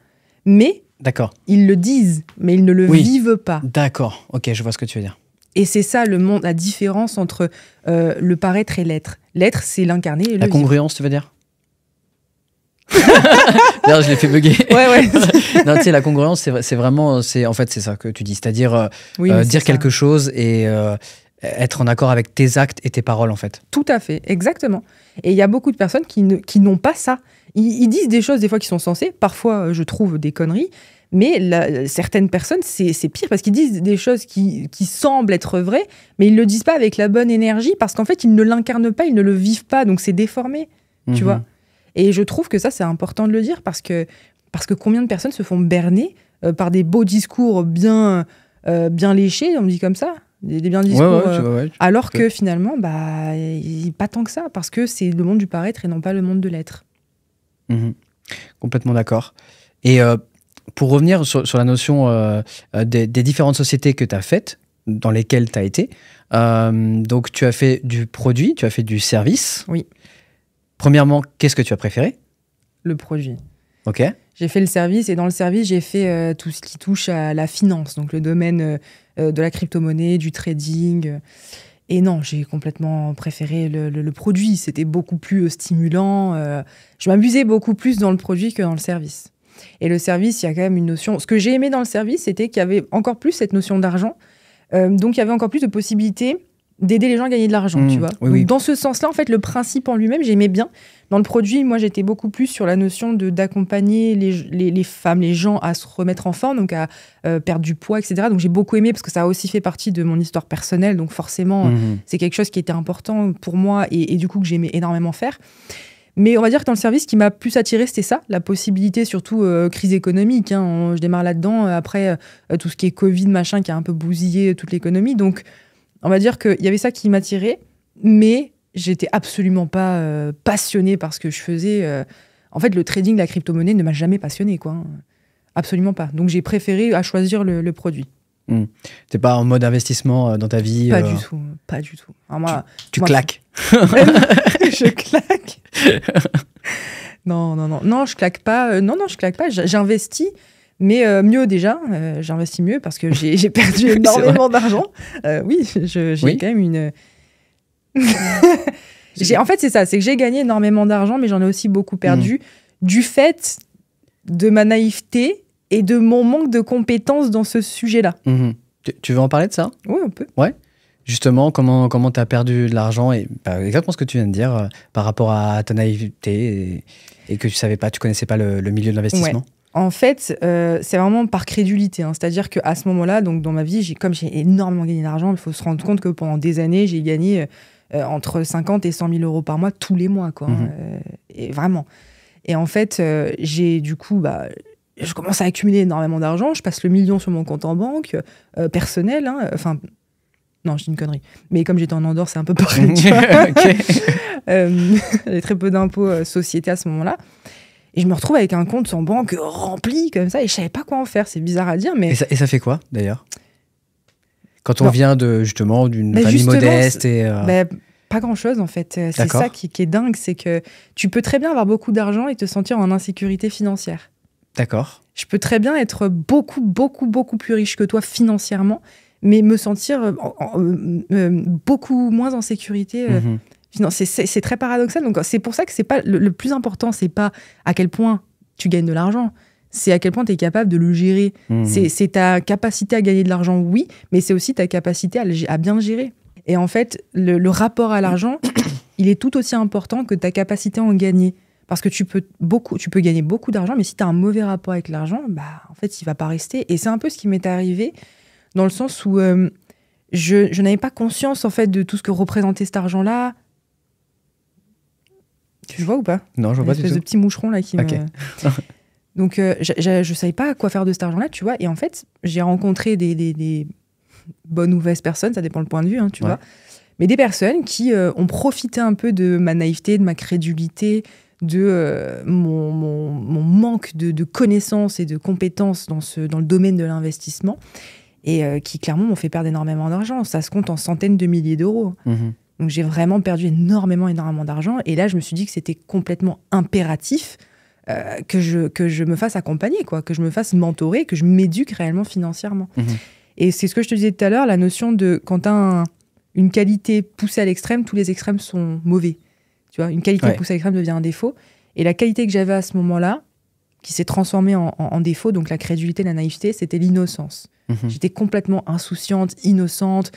mais... D'accord. Ils le disent, mais ils ne le vivent pas. D'accord, ok, je vois ce que tu veux dire. Et c'est ça la différence entre le paraître et l'être. L'être, c'est l'incarner et la le congruence, vivre. Tu veux dire? D'ailleurs, je l'ai fait bugger. Ouais. Non, tu sais, la congruence, c'est vraiment, en fait, c'est ça que tu dis, c'est-à-dire dire quelque chose et être en accord avec tes actes et tes paroles, en fait. Tout à fait, exactement. Et il y a beaucoup de personnes qui n'ont pas ça. Ils disent des choses des fois qui sont sensées, parfois je trouve des conneries, mais certaines personnes, c'est pire parce qu'ils disent des choses qui semblent être vraies, mais ils ne le disent pas avec la bonne énergie parce qu'en fait, ils ne l'incarnent pas, ils ne le vivent pas, donc c'est déformé, tu vois. Et je trouve que ça, c'est important de le dire parce que combien de personnes se font berner par des beaux discours bien léchés, on me dit comme ça, des biens discours, alors que finalement, pas tant que ça, parce que c'est le monde du paraître et non pas le monde de l'être. Complètement d'accord. Et pour revenir sur la notion des différentes sociétés que tu as faites, dans lesquels tu as été. Donc, tu as fait du produit, tu as fait du service. Oui. Premièrement, qu'est-ce que tu as préféré? Le produit. Ok. J'ai fait le service et dans le service, j'ai fait tout ce qui touche à la finance, donc le domaine de la crypto-monnaie, du trading. Et non, j'ai complètement préféré le produit. C'était beaucoup plus stimulant. Je m'amusais beaucoup plus dans le produit que dans le service. Et le service, il y a quand même une notion... Ce que j'ai aimé dans le service, c'était qu'il y avait encore plus cette notion d'argent. Donc, il y avait encore plus de possibilités d'aider les gens à gagner de l'argent, tu vois. Oui, donc, oui. dans ce sens-là, en fait, le principe en lui-même, j'aimais bien. Dans le produit, moi, j'étais beaucoup plus sur la notion d'accompagner les femmes, les gens à se remettre en forme, donc à perdre du poids, etc. Donc, j'ai beaucoup aimé parce que ça a aussi fait partie de mon histoire personnelle. Donc, forcément, c'est quelque chose qui était important pour moi et du coup, que j'aimais énormément faire. Mais on va dire que dans le service, ce qui m'a plus attiré, c'était ça, la possibilité, surtout crise économique. Je démarre là-dedans, après tout ce qui est Covid, machin, qui a un peu bousillé toute l'économie. Donc, on va dire qu'il y avait ça qui m'attirait, mais j'étais absolument pas passionnée par ce que je faisais. En fait, le trading, la crypto-monnaie ne m'a jamais passionnée, quoi. Absolument pas. Donc, j'ai préféré à choisir le produit. T'es pas en mode investissement dans ta vie? Pas du tout, pas du tout. Alors moi, tu claques. Je claque. Non, je claque pas. Non, je claque pas. J'investis, mais mieux déjà. J'investis mieux parce que j'ai perdu énormément d'argent. Oui, j'ai quand même une... En fait, c'est ça. C'est que j'ai gagné énormément d'argent, mais j'en ai aussi beaucoup perdu du fait de ma naïveté et de mon manque de compétences dans ce sujet-là. Tu veux en parler de ça? Oui, on peut. Ouais. Justement, comment tu as perdu de l'argent et exactement ce que tu viens de dire par rapport à ta naïveté et que tu savais pas, tu connaissais pas le milieu de l'investissement. Ouais. En fait, c'est vraiment par crédulité. C'est-à-dire qu'à ce moment-là, donc dans ma vie, comme j'ai énormément gagné d'argent, il faut se rendre compte que pendant des années, j'ai gagné entre 50 et 100 000 euros par mois tous les mois, quoi. Et vraiment. Et en fait, j'ai du coup... je commence à accumuler énormément d'argent, je passe le million sur mon compte en banque, personnel, enfin, non, je dis une connerie. Mais comme j'étais en Andorre, c'est un peu pareil, tu vois. J'avais très peu d'impôts société à ce moment-là. Et je me retrouve avec un compte en banque rempli comme ça, et je savais pas quoi en faire, c'est bizarre à dire, mais... Et ça fait quoi, d'ailleurs? Quand on vient d'une famille modeste et... Pas grand-chose, en fait. C'est ça qui est dingue, c'est que tu peux très bien avoir beaucoup d'argent et te sentir en insécurité financière. D'accord. Je peux très bien être beaucoup, beaucoup, beaucoup plus riche que toi financièrement, mais me sentir beaucoup moins en sécurité. C'est très paradoxal. Donc, c'est pour ça que c'est pas le plus important, c'est pas à quel point tu gagnes de l'argent, c'est à quel point tu es capable de le gérer. C'est ta capacité à gagner de l'argent, oui, mais c'est aussi ta capacité à bien le gérer. Et en fait, le rapport à l'argent, il est tout aussi important que ta capacité à en gagner. Parce que tu peux gagner beaucoup d'argent, mais si tu as un mauvais rapport avec l'argent, en fait, il ne va pas rester. Et c'est un peu ce qui m'est arrivé, dans le sens où je n'avais pas conscience, en fait, de tout ce que représentait cet argent-là. Tu vois ou pas? Non, je vois pas du tout. Une espèce de petit moucheron là qui me... Donc, je ne savais pas quoi faire de cet argent-là, tu vois. Et en fait, j'ai rencontré des bonnes ou mauvaises personnes, ça dépend le point de vue, tu vois. Mais des personnes qui ont profité un peu de ma naïveté, de ma crédulité, de mon manque de connaissances et de compétences dans le domaine de l'investissement, et qui clairement m'ont fait perdre énormément d'argent. Ça se compte en centaines de milliers d'euros. Donc j'ai vraiment perdu énormément d'argent, et là je me suis dit que c'était complètement impératif que je me fasse accompagner, quoi, que je me fasse mentorer, que je m'éduque réellement financièrement. Et c'est ce que je te disais tout à l'heure, la notion de quand tu as une qualité poussée à l'extrême, tous les extrêmes sont mauvais. Tu vois, une qualité poussée à l'extrême devient un défaut. Et la qualité que j'avais à ce moment-là, qui s'est transformée en défaut, donc la crédulité, la naïveté, c'était l'innocence. J'étais complètement insouciante, innocente.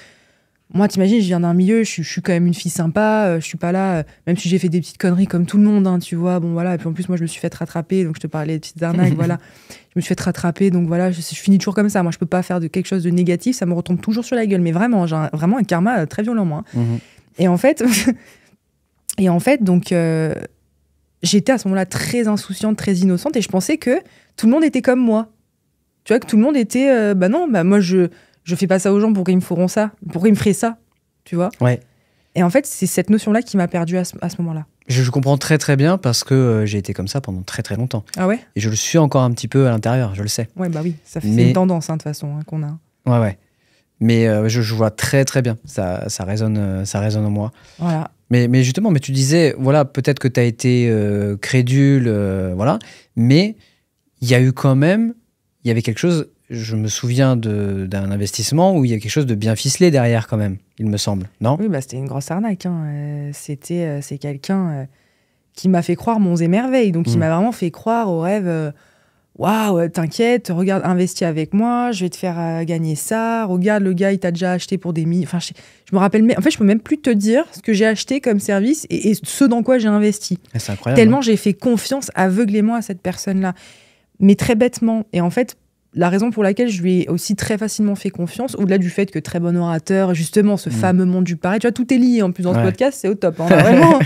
Moi, t'imagines, je viens d'un milieu, je suis quand même une fille sympa, je suis pas là, même si j'ai fait des petites conneries comme tout le monde, tu vois, bon voilà, et puis en plus, moi, je me suis fait rattraper, donc je te parlais de petites arnaques, voilà. Je me suis fait rattraper, donc voilà, je finis toujours comme ça. Moi, je peux pas faire de quelque chose de négatif, ça me retombe toujours sur la gueule, mais vraiment, j'ai vraiment un karma très violent, moi. Et en fait, donc, j'étais à ce moment-là très insouciante, très innocente, et je pensais que tout le monde était comme moi. Tu vois, que tout le monde était, moi, je fais pas ça aux gens pour qu'ils me feront ça, pour qu'ils me feraient ça, tu vois. Et en fait, c'est cette notion-là qui m'a perdue à ce moment-là. Je comprends très très bien parce que j'ai été comme ça pendant très très longtemps. Ah ouais? Et je le suis encore un petit peu à l'intérieur, je le sais. Ouais, bah oui, c'est une tendance, de toute façon, qu'on a. Ouais. Mais je vois très très bien, ça résonne en moi. Voilà. Mais justement, tu disais, voilà, peut-être que tu as été crédule, voilà, mais il y avait quelque chose, je me souviens d'un investissement où il y a quelque chose de bien ficelé derrière quand même, il me semble, non? Oui, c'était une grosse arnaque. Hein. C'est quelqu'un qui m'a fait croire monts et merveilles. Donc, il m'a vraiment fait croire au rêve. Waouh, t'inquiète, regarde, investis avec moi, je vais te faire gagner ça. Regarde, le gars, il t'a déjà acheté pour des milliers. Enfin, je me rappelle, en fait, je peux même plus te dire ce que j'ai acheté comme service et ce dans quoi j'ai investi. C'est incroyable. Tellement j'ai fait confiance aveuglément à cette personne-là. Mais très bêtement. Et en fait, la raison pour laquelle je lui ai aussi très facilement fait confiance, au-delà du fait que très bon orateur, justement, ce fameux monde du pari, tu vois, tout est lié en plus dans ce podcast, c'est au top. Hein, vraiment.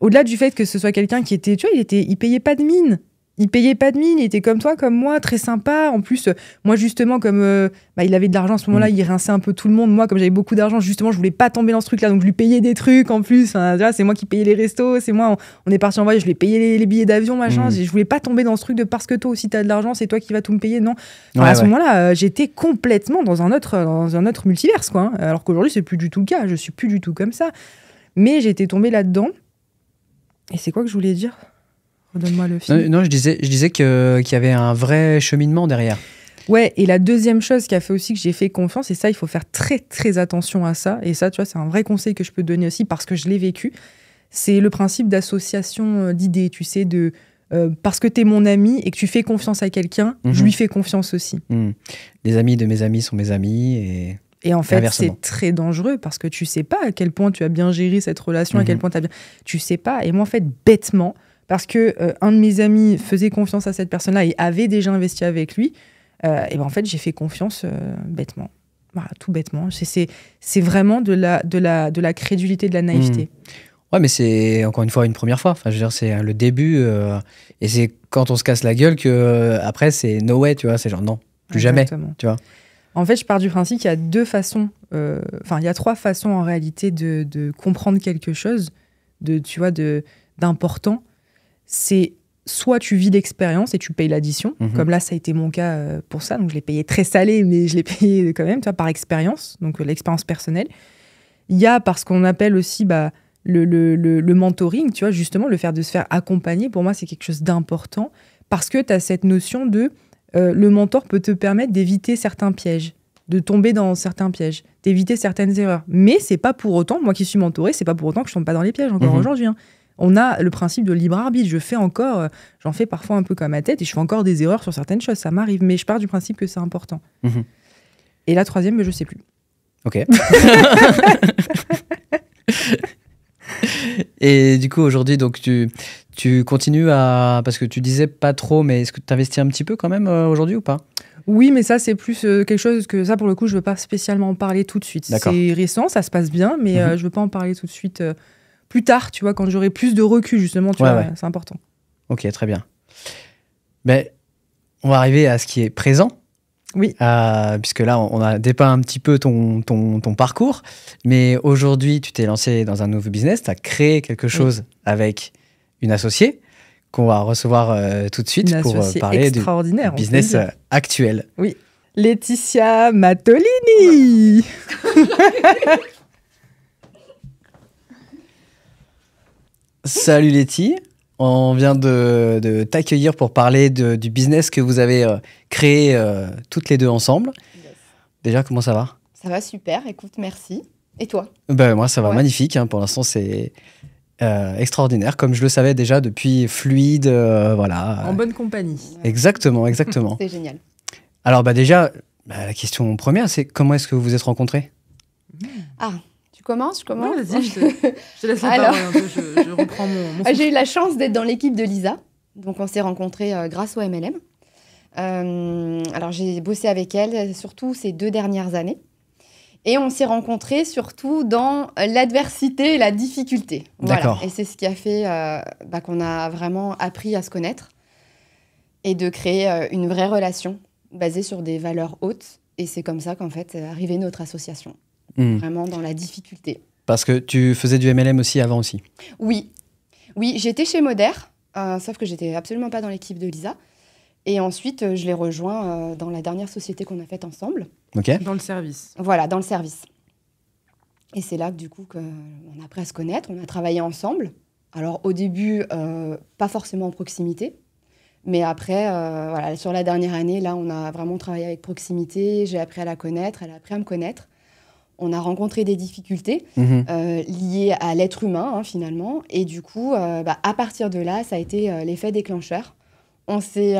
Au-delà du fait que ce soit quelqu'un qui était, tu vois, il payait pas de mine. Il payait pas de mine, il était comme toi, comme moi, très sympa. En plus, moi, justement, comme il avait de l'argent à ce moment-là, il rinçait un peu tout le monde. Moi, comme j'avais beaucoup d'argent, justement, je voulais pas tomber dans ce truc-là. Donc, je lui payais des trucs en plus. Enfin, tu vois, c'est moi qui payais les restos. C'est moi, on est parti en voyage, je lui ai payé les billets d'avion, machin. Je voulais pas tomber dans ce truc de parce que toi aussi, t'as de l'argent, c'est toi qui vas tout me payer. Non. Enfin, à ce moment-là, j'étais complètement dans un autre multiverse, quoi. Hein. Alors qu'aujourd'hui, c'est plus du tout le cas. Je suis plus du tout comme ça. Mais j'étais tombée là-dedans. Et c'est quoi que je voulais dire ? Redonne-moi le fil. Non, je disais qu'il y avait un vrai cheminement derrière. Ouais, et la deuxième chose qui a fait aussi que j'ai fait confiance, et ça, il faut faire très, très attention à ça, et ça, tu vois, c'est un vrai conseil que je peux donner aussi parce que je l'ai vécu, c'est le principe d'association d'idées, tu sais, parce que tu es mon ami et que tu fais confiance à quelqu'un, je lui fais confiance aussi. Les amis de mes amis sont mes amis, et en fait, c'est très dangereux parce que tu sais pas à quel point tu as bien géré cette relation, à quel point tu sais pas. Et moi, en fait, bêtement, parce que un de mes amis faisait confiance à cette personne-là et avait déjà investi avec lui, et ben en fait, j'ai fait confiance bêtement. Voilà, tout bêtement. C'est vraiment de la crédulité, de la naïveté. Ouais, mais c'est encore une fois une première fois. Enfin, je veux dire, c'est le début. Et c'est quand on se casse la gueule que après c'est no way, tu vois. C'est genre non, plus jamais, tu vois. En fait, je pars du principe qu'il y a deux façons, il y a trois façons en réalité de comprendre quelque chose, tu vois, d'important. C'est soit tu vis l'expérience et tu payes l'addition, comme là, ça a été mon cas pour ça. Donc, je l'ai payé très salé, mais je l'ai payé quand même, tu vois, par expérience, donc l'expérience personnelle. Il y a, parce qu'on appelle aussi le mentoring, tu vois, justement, de se faire accompagner, pour moi, c'est quelque chose d'important, parce que tu as cette notion de le mentor peut te permettre d'éviter certains pièges, de tomber dans certains pièges, d'éviter certaines erreurs. Mais c'est pas pour autant, moi qui suis mentorée, c'est pas pour autant que je tombe pas dans les pièges encore aujourd'hui. Hein. On a le principe de libre arbitre. J'en fais parfois un peu comme ma tête et je fais encore des erreurs sur certaines choses, ça m'arrive. Mais je pars du principe que c'est important. Et la troisième, je sais plus. Ok. Et du coup, aujourd'hui, donc tu continues à... Parce que tu disais pas trop, mais est-ce que tu investis un petit peu quand même aujourd'hui ou pas ? Oui, mais ça, c'est plus quelque chose que... Ça, pour le coup, je veux pas spécialement en parler tout de suite. D'accord. C'est récent, ça se passe bien, mais je veux pas en parler tout de suite... plus tard, tu vois, quand j'aurai plus de recul, justement, tu vois, c'est important. Ok, très bien. Mais on va arriver à ce qui est présent. Oui. Puisque là, on a dépeint un petit peu ton parcours. Mais aujourd'hui, tu t'es lancé dans un nouveau business. Tu as créé quelque chose avec une associée qu'on va recevoir tout de suite pour parler du business actuel. Oui. Laetitia Mattolini. Salut Letty, on vient de t'accueillir pour parler du business que vous avez créé toutes les deux ensemble. Yes. Déjà, comment ça va ? Ça va super, écoute, merci. Et toi ? Moi, ça va magnifique. Hein. Pour l'instant, c'est extraordinaire, comme je le savais déjà depuis fluide, voilà. En bonne compagnie. Exactement. C'est génial. Alors déjà, la question première, c'est comment est-ce que vous vous êtes rencontrés ? Je commence. Ouais, vas-y, je te laisse la parole un peu, je reprends mon souffle. J'ai eu la chance d'être dans l'équipe de Lisa, donc on s'est rencontrés grâce au MLM. Alors j'ai bossé avec elle surtout ces 2 dernières années, et on s'est rencontrés surtout dans l'adversité et la difficulté. D'accord. Voilà. Et c'est ce qui a fait qu'on a vraiment appris à se connaître et de créer une vraie relation basée sur des valeurs hautes, et c'est comme ça qu'en fait est arrivée notre association. Vraiment dans la difficulté. Parce que tu faisais du MLM aussi avant aussi. Oui, j'étais chez Moder, sauf que j'étais absolument pas dans l'équipe de Lisa. Et ensuite, je l'ai rejoint dans la dernière société qu'on a faite ensemble. Ok. Dans le service. Voilà, dans le service. Et c'est là que du coup, on a appris à se connaître, on a travaillé ensemble. Alors au début, pas forcément en proximité, mais après, voilà, sur la dernière année, là, on a vraiment travaillé avec proximité. J'ai appris à la connaître, elle a appris à me connaître. On a rencontré des difficultés liées à l'être humain, hein, finalement. Et du coup, à partir de là, ça a été l'effet déclencheur. On s'est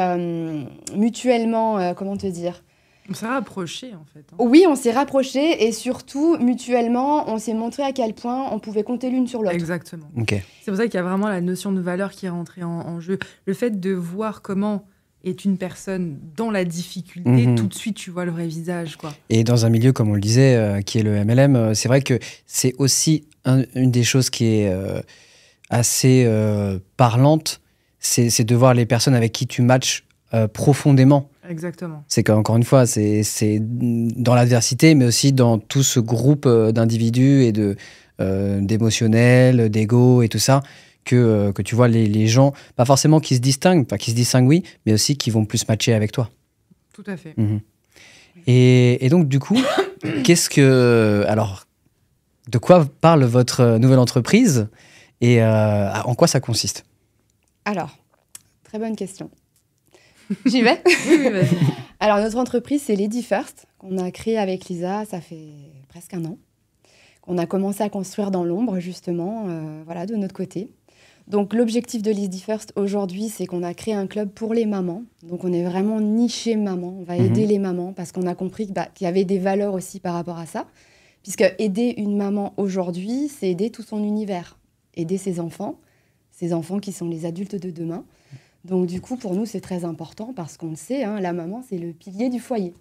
mutuellement, comment te dire, On s'est rapprochés, en fait. Hein. oui, on s'est rapprochés et surtout, mutuellement, on s'est montré à quel point on pouvait compter l'une sur l'autre. Exactement. Ok. C'est pour ça qu'il y a vraiment la notion de valeur qui est rentrée en jeu. Le fait de voir comment est une personne dans la difficulté, tout de suite, tu vois le vrai visage, quoi. Et dans un milieu, comme on le disait, qui est le MLM, c'est vrai que c'est aussi une des choses qui est assez parlante, c'est de voir les personnes avec qui tu matches profondément. Exactement. C'est qu'encore une fois, c'est dans l'adversité, mais aussi dans tout ce groupe d'individus et d'émotionnels, d'ego et tout ça, que tu vois les gens, pas forcément qui se distinguent, pas qui se distinguent, oui, mais aussi qui vont plus matcher avec toi. Tout à fait. Et donc, du coup, alors, de quoi parle votre nouvelle entreprise et en quoi ça consiste? Alors, très bonne question. J'y vais. Oui, vas-y. Alors, notre entreprise, c'est Lady First, qu'on a créée avec Lisa, ça fait presque 1 an, qu'on a commencé à construire dans l'ombre, justement, voilà, de notre côté. Donc, l'objectif de Lady First aujourd'hui, c'est qu'on a créé un club pour les mamans. Donc, on est vraiment niché maman. On va aider les mamans parce qu'on a compris qu'il y avait des valeurs aussi par rapport à ça. Puisque aider une maman aujourd'hui, c'est aider tout son univers. Aider ses enfants qui sont les adultes de demain. Donc, du coup, pour nous, c'est très important parce qu'on le sait, hein, la maman, c'est le pilier du foyer.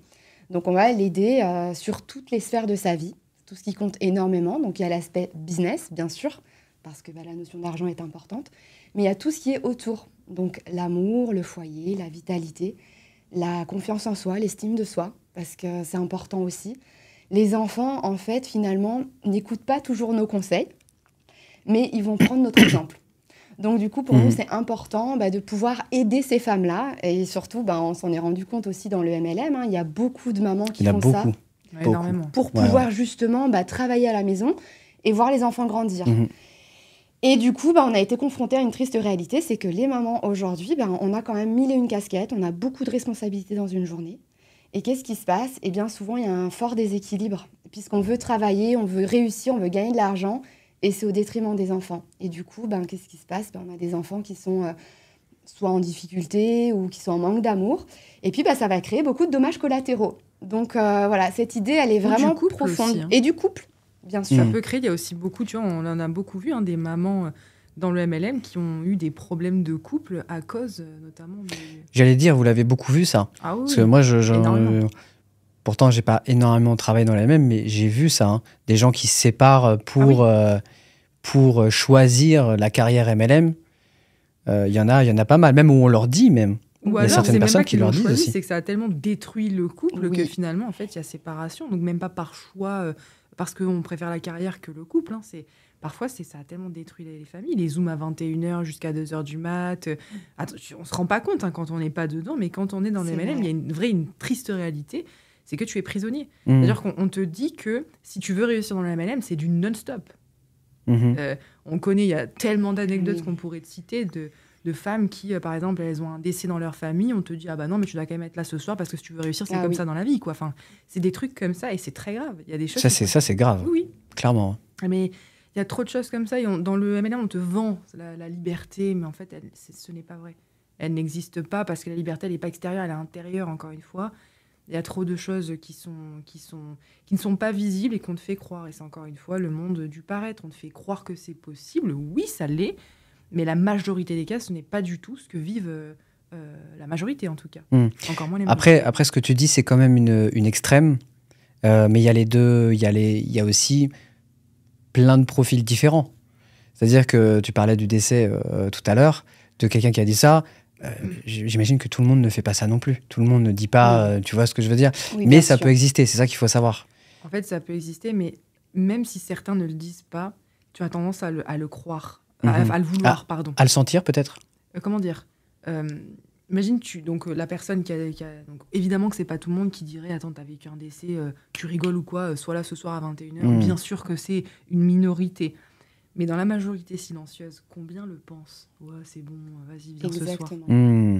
Donc, on va l'aider sur toutes les sphères de sa vie, tout ce qui compte énormément. Donc, il y a l'aspect business, bien sûr, parce que la notion d'argent est importante, mais il y a tout ce qui est autour. Donc, l'amour, le foyer, la vitalité, la confiance en soi, l'estime de soi, parce que c'est important aussi. Les enfants, en fait, finalement, n'écoutent pas toujours nos conseils, mais ils vont prendre notre exemple. Donc, du coup, pour nous, c'est important de pouvoir aider ces femmes-là. Et surtout, on s'en est rendu compte aussi dans le MLM. Hein, il y a beaucoup de mamans qui font ça Ouais, énormément. pour pouvoir justement travailler à la maison et voir les enfants grandir. Et du coup, on a été confrontés à une triste réalité, c'est que les mamans, aujourd'hui, on a quand même 1001 casquettes, on a beaucoup de responsabilités dans une journée. Et qu'est-ce qui se passe? Eh bien, souvent, il y a un fort déséquilibre, puisqu'on veut travailler, on veut réussir, on veut gagner de l'argent, et c'est au détriment des enfants. Et du coup, qu'est-ce qui se passe? On a des enfants qui sont soit en difficulté ou qui sont en manque d'amour. Et puis, ça va créer beaucoup de dommages collatéraux. Donc, voilà, cette idée, elle est vraiment profonde. Aussi, hein. Et du couple, bien sûr. Ça peut créer, il y a aussi beaucoup, tu vois, on en a beaucoup vu, des mamans dans le MLM qui ont eu des problèmes de couple à cause notamment de... J'allais dire, vous l'avez beaucoup vu ça. Ah oui, Parce que moi, énormément. pourtant, j'ai pas énormément travaillé dans la même, mais j'ai vu ça. Hein. Des gens qui se séparent pour choisir la carrière MLM. Il y en a pas mal, même où on leur dit même. Ou Il y a alors, certaines c'est même personnes pas qui qu'ils leur l'ont disent choisi, aussi. c'est que ça a tellement détruit le couple Oui. que finalement, en fait, il y a séparation. Donc même pas par choix, parce qu'on préfère la carrière que le couple. Hein, parfois, ça a tellement détruit les familles. Les zooms à 21h jusqu'à 2h du mat. On se rend pas compte quand on n'est pas dedans, mais quand on est dans le MLM, il y a une triste réalité, c'est que tu es prisonnier. C'est-à-dire qu'on te dit que si tu veux réussir dans le MLM, c'est du non-stop. On connaît, il y a tellement d'anecdotes qu'on pourrait te citer de femmes qui, par exemple, elles ont un décès dans leur famille, on te dit « Ah bah non, mais tu dois quand même être là ce soir parce que si tu veux réussir, c'est comme ça dans la vie. » Enfin, c'est des trucs comme ça et c'est très grave. Il y a des choses... Ça, c'est grave. Oui. Clairement. Mais il y a trop de choses comme ça. Et dans le MLM, on te vend la liberté, mais en fait, ce n'est pas vrai. Elle n'existe pas parce que la liberté, elle n'est pas extérieure, elle est intérieure, encore une fois. Il y a trop de choses qui ne sont pas visibles et qu'on te fait croire. Et c'est encore une fois le monde du paraître. On te fait croire que c'est possible. Oui, ça l'est. Mais la majorité des cas, ce n'est pas du tout ce que vivent la majorité, en tout cas. Encore moins les Après, ce que tu dis, c'est quand même une extrême. Mais il y a les deux. Il y a aussi plein de profils différents. C'est-à-dire que tu parlais du décès tout à l'heure, de quelqu'un qui a dit ça. J'imagine que tout le monde ne fait pas ça non plus. Tout le monde ne dit pas, tu vois ce que je veux dire. Oui, mais ça peut exister, c'est ça qu'il faut savoir. En fait, ça peut exister, mais même si certains ne le disent pas, tu as tendance à le croire. À le vouloir, pardon. À le sentir, peut-être. Comment dire imagine, donc, la personne donc, évidemment que c'est pas tout le monde qui dirait « Attends, t'as vécu un décès, tu rigoles ou quoi, sois là ce soir à 21h ». Bien sûr que c'est une minorité. Mais dans la majorité silencieuse, combien le pensent ? Ouais, c'est bon, vas-y, viens ce soir.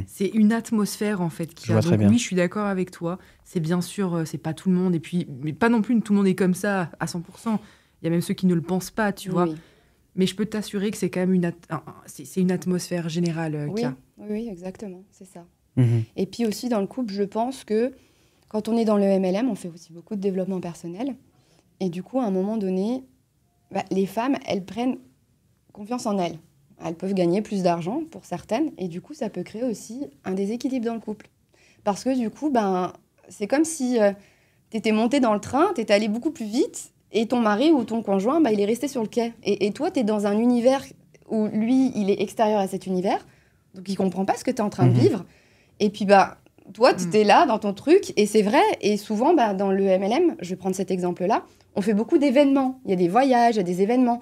C'est une atmosphère, en fait, qui a. Donc oui, je suis d'accord avec toi. C'est bien sûr, c'est pas tout le monde. Et puis, mais pas non plus tout le monde est comme ça à 100%. Il y a même ceux qui ne le pensent pas, tu vois. Mais je peux t'assurer que c'est quand même c'est une atmosphère générale qu'il y a. Oui, exactement, c'est ça. Et puis aussi, dans le couple, je pense que quand on est dans le MLM, on fait aussi beaucoup de développement personnel. Et du coup, à un moment donné, les femmes, elles prennent confiance en elles. Elles peuvent gagner plus d'argent pour certaines. Et du coup, ça peut créer aussi un déséquilibre dans le couple. Parce que du coup, c'est comme si tu étais monté dans le train, tu étais allé beaucoup plus vite, et ton mari ou ton conjoint, il est resté sur le quai. Et toi, tu es dans un univers où lui, il est extérieur à cet univers. Donc, il ne comprend pas ce que tu es en train de vivre. Et puis, toi, tu es là dans ton truc. Et c'est vrai. Et souvent, dans le MLM, je vais prendre cet exemple-là, on fait beaucoup d'événements. Il y a des voyages, il y a des événements.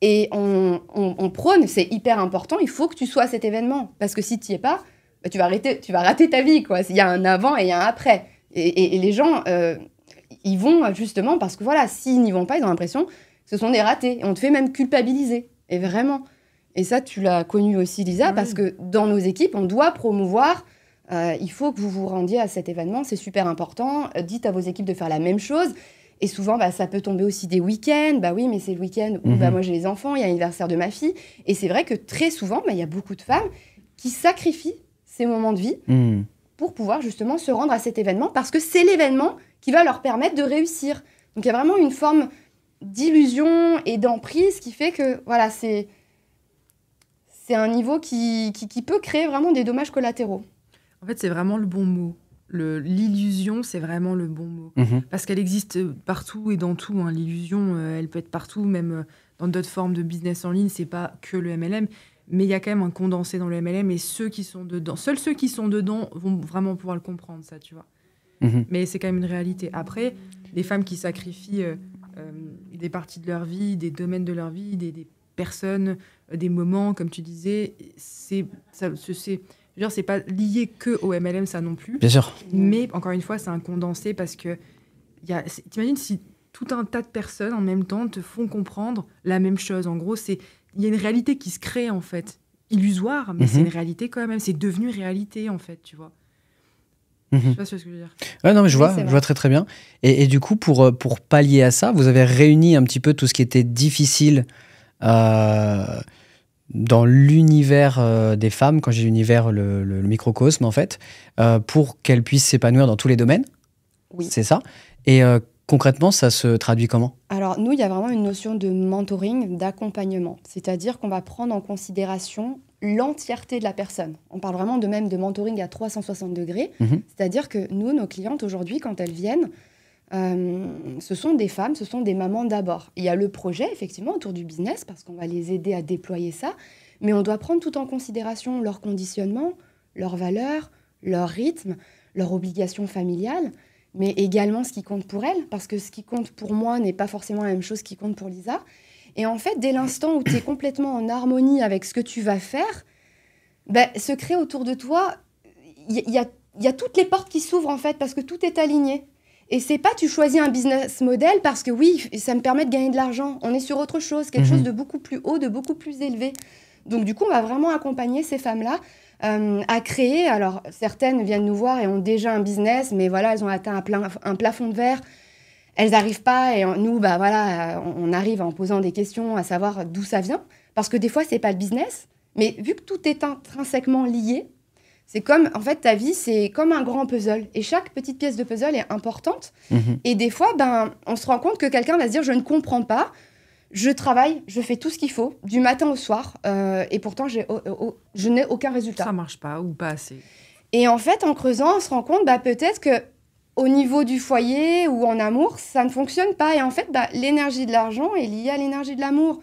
Et on prône, c'est hyper important, il faut que tu sois à cet événement. Parce que si tu n'y es pas, tu vas rater ta vie, quoi. Il y a un avant et il y a un après. Et les gens, ils vont justement parce que voilà, s'ils n'y vont pas, ils ont l'impression que ce sont des ratés. Et on te fait même culpabiliser. Et vraiment. Et ça, tu l'as connu aussi, Lisa, parce que dans nos équipes, on doit promouvoir. Il faut que vous vous rendiez à cet événement, c'est super important. Dites à vos équipes de faire la même chose. Et souvent, ça peut tomber aussi des week-ends. Oui, mais c'est le week-end où moi j'ai les enfants, il y a l'anniversaire de ma fille. Et c'est vrai que très souvent, il y a beaucoup de femmes qui sacrifient ces moments de vie pour pouvoir justement se rendre à cet événement parce que c'est l'événement qui va leur permettre de réussir. Donc il y a vraiment une forme d'illusion et d'emprise qui fait que voilà, c'est un niveau qui peut créer vraiment des dommages collatéraux. En fait, c'est vraiment le bon mot. L'illusion, c'est vraiment le bon mot. Parce qu'elle existe partout et dans tout. L'illusion, elle peut être partout, même dans d'autres formes de business en ligne. C'est pas que le MLM, mais il y a quand même un condensé dans le MLM et seuls ceux qui sont dedans vont vraiment pouvoir le comprendre, ça, tu vois. Mais c'est quand même une réalité. Après, les femmes qui sacrifient des parties de leur vie, des domaines de leur vie, des personnes, des moments, comme tu disais, c'est pas lié que au MLM, ça non plus. Bien sûr. Mais encore une fois, c'est un condensé parce que t'imagines si tout un tas de personnes en même temps te font comprendre la même chose. En gros, il y a une réalité qui se crée en fait, illusoire, mais c'est une réalité quand même. C'est devenu réalité en fait, tu vois. Je sais pas ce que je veux dire. Ouais, non, mais je vois très très bien. Et du coup, pour pallier à ça, vous avez réuni un petit peu tout ce qui était difficile dans l'univers des femmes, quand j'ai l'univers, le microcosme en fait, pour qu'elles puissent s'épanouir dans tous les domaines. Oui. C'est ça. Et concrètement, ça se traduit comment ? Alors nous, il y a vraiment une notion de mentoring, d'accompagnement. C'est-à-dire qu'on va prendre en considération l'entièreté de la personne. On parle vraiment de mentoring à 360 degrés. C'est-à-dire que nous, nos clientes aujourd'hui, quand elles viennent, ce sont des femmes, ce sont des mamans d'abord. Il y a le projet, effectivement, autour du business, parce qu'on va les aider à déployer ça, mais on doit prendre tout en considération leur conditionnement, leurs valeurs, leur rythme, leurs obligations familiales, mais également ce qui compte pour elles, parce que ce qui compte pour moi n'est pas forcément la même chose qui compte pour Lisa. Et en fait, dès l'instant où tu es complètement en harmonie avec ce que tu vas faire, se crée autour de toi, il y a toutes les portes qui s'ouvrent, en fait, parce que tout est aligné. Et c'est pas tu choisis un business model parce que oui, ça me permet de gagner de l'argent. On est sur autre chose, quelque chose de beaucoup plus haut, de beaucoup plus élevé. Donc du coup, on va vraiment accompagner ces femmes-là à créer. Alors certaines viennent nous voir et ont déjà un business, mais voilà, elles ont atteint un plafond de verre. Elles n'arrivent pas et nous, on arrive en posant des questions à savoir d'où ça vient. Parce que des fois, c'est pas le business, mais vu que tout est intrinsèquement lié, c'est comme, en fait, ta vie, c'est comme un grand puzzle. Et chaque petite pièce de puzzle est importante. Et des fois, on se rend compte que quelqu'un va se dire « je ne comprends pas, je travaille, je fais tout ce qu'il faut, du matin au soir, et pourtant, je n'ai aucun résultat. » Ça marche pas ou pas assez. Et en fait, en creusant, on se rend compte peut-être qu'au niveau du foyer ou en amour, ça ne fonctionne pas. Et en fait, l'énergie de l'argent est liée à l'énergie de l'amour.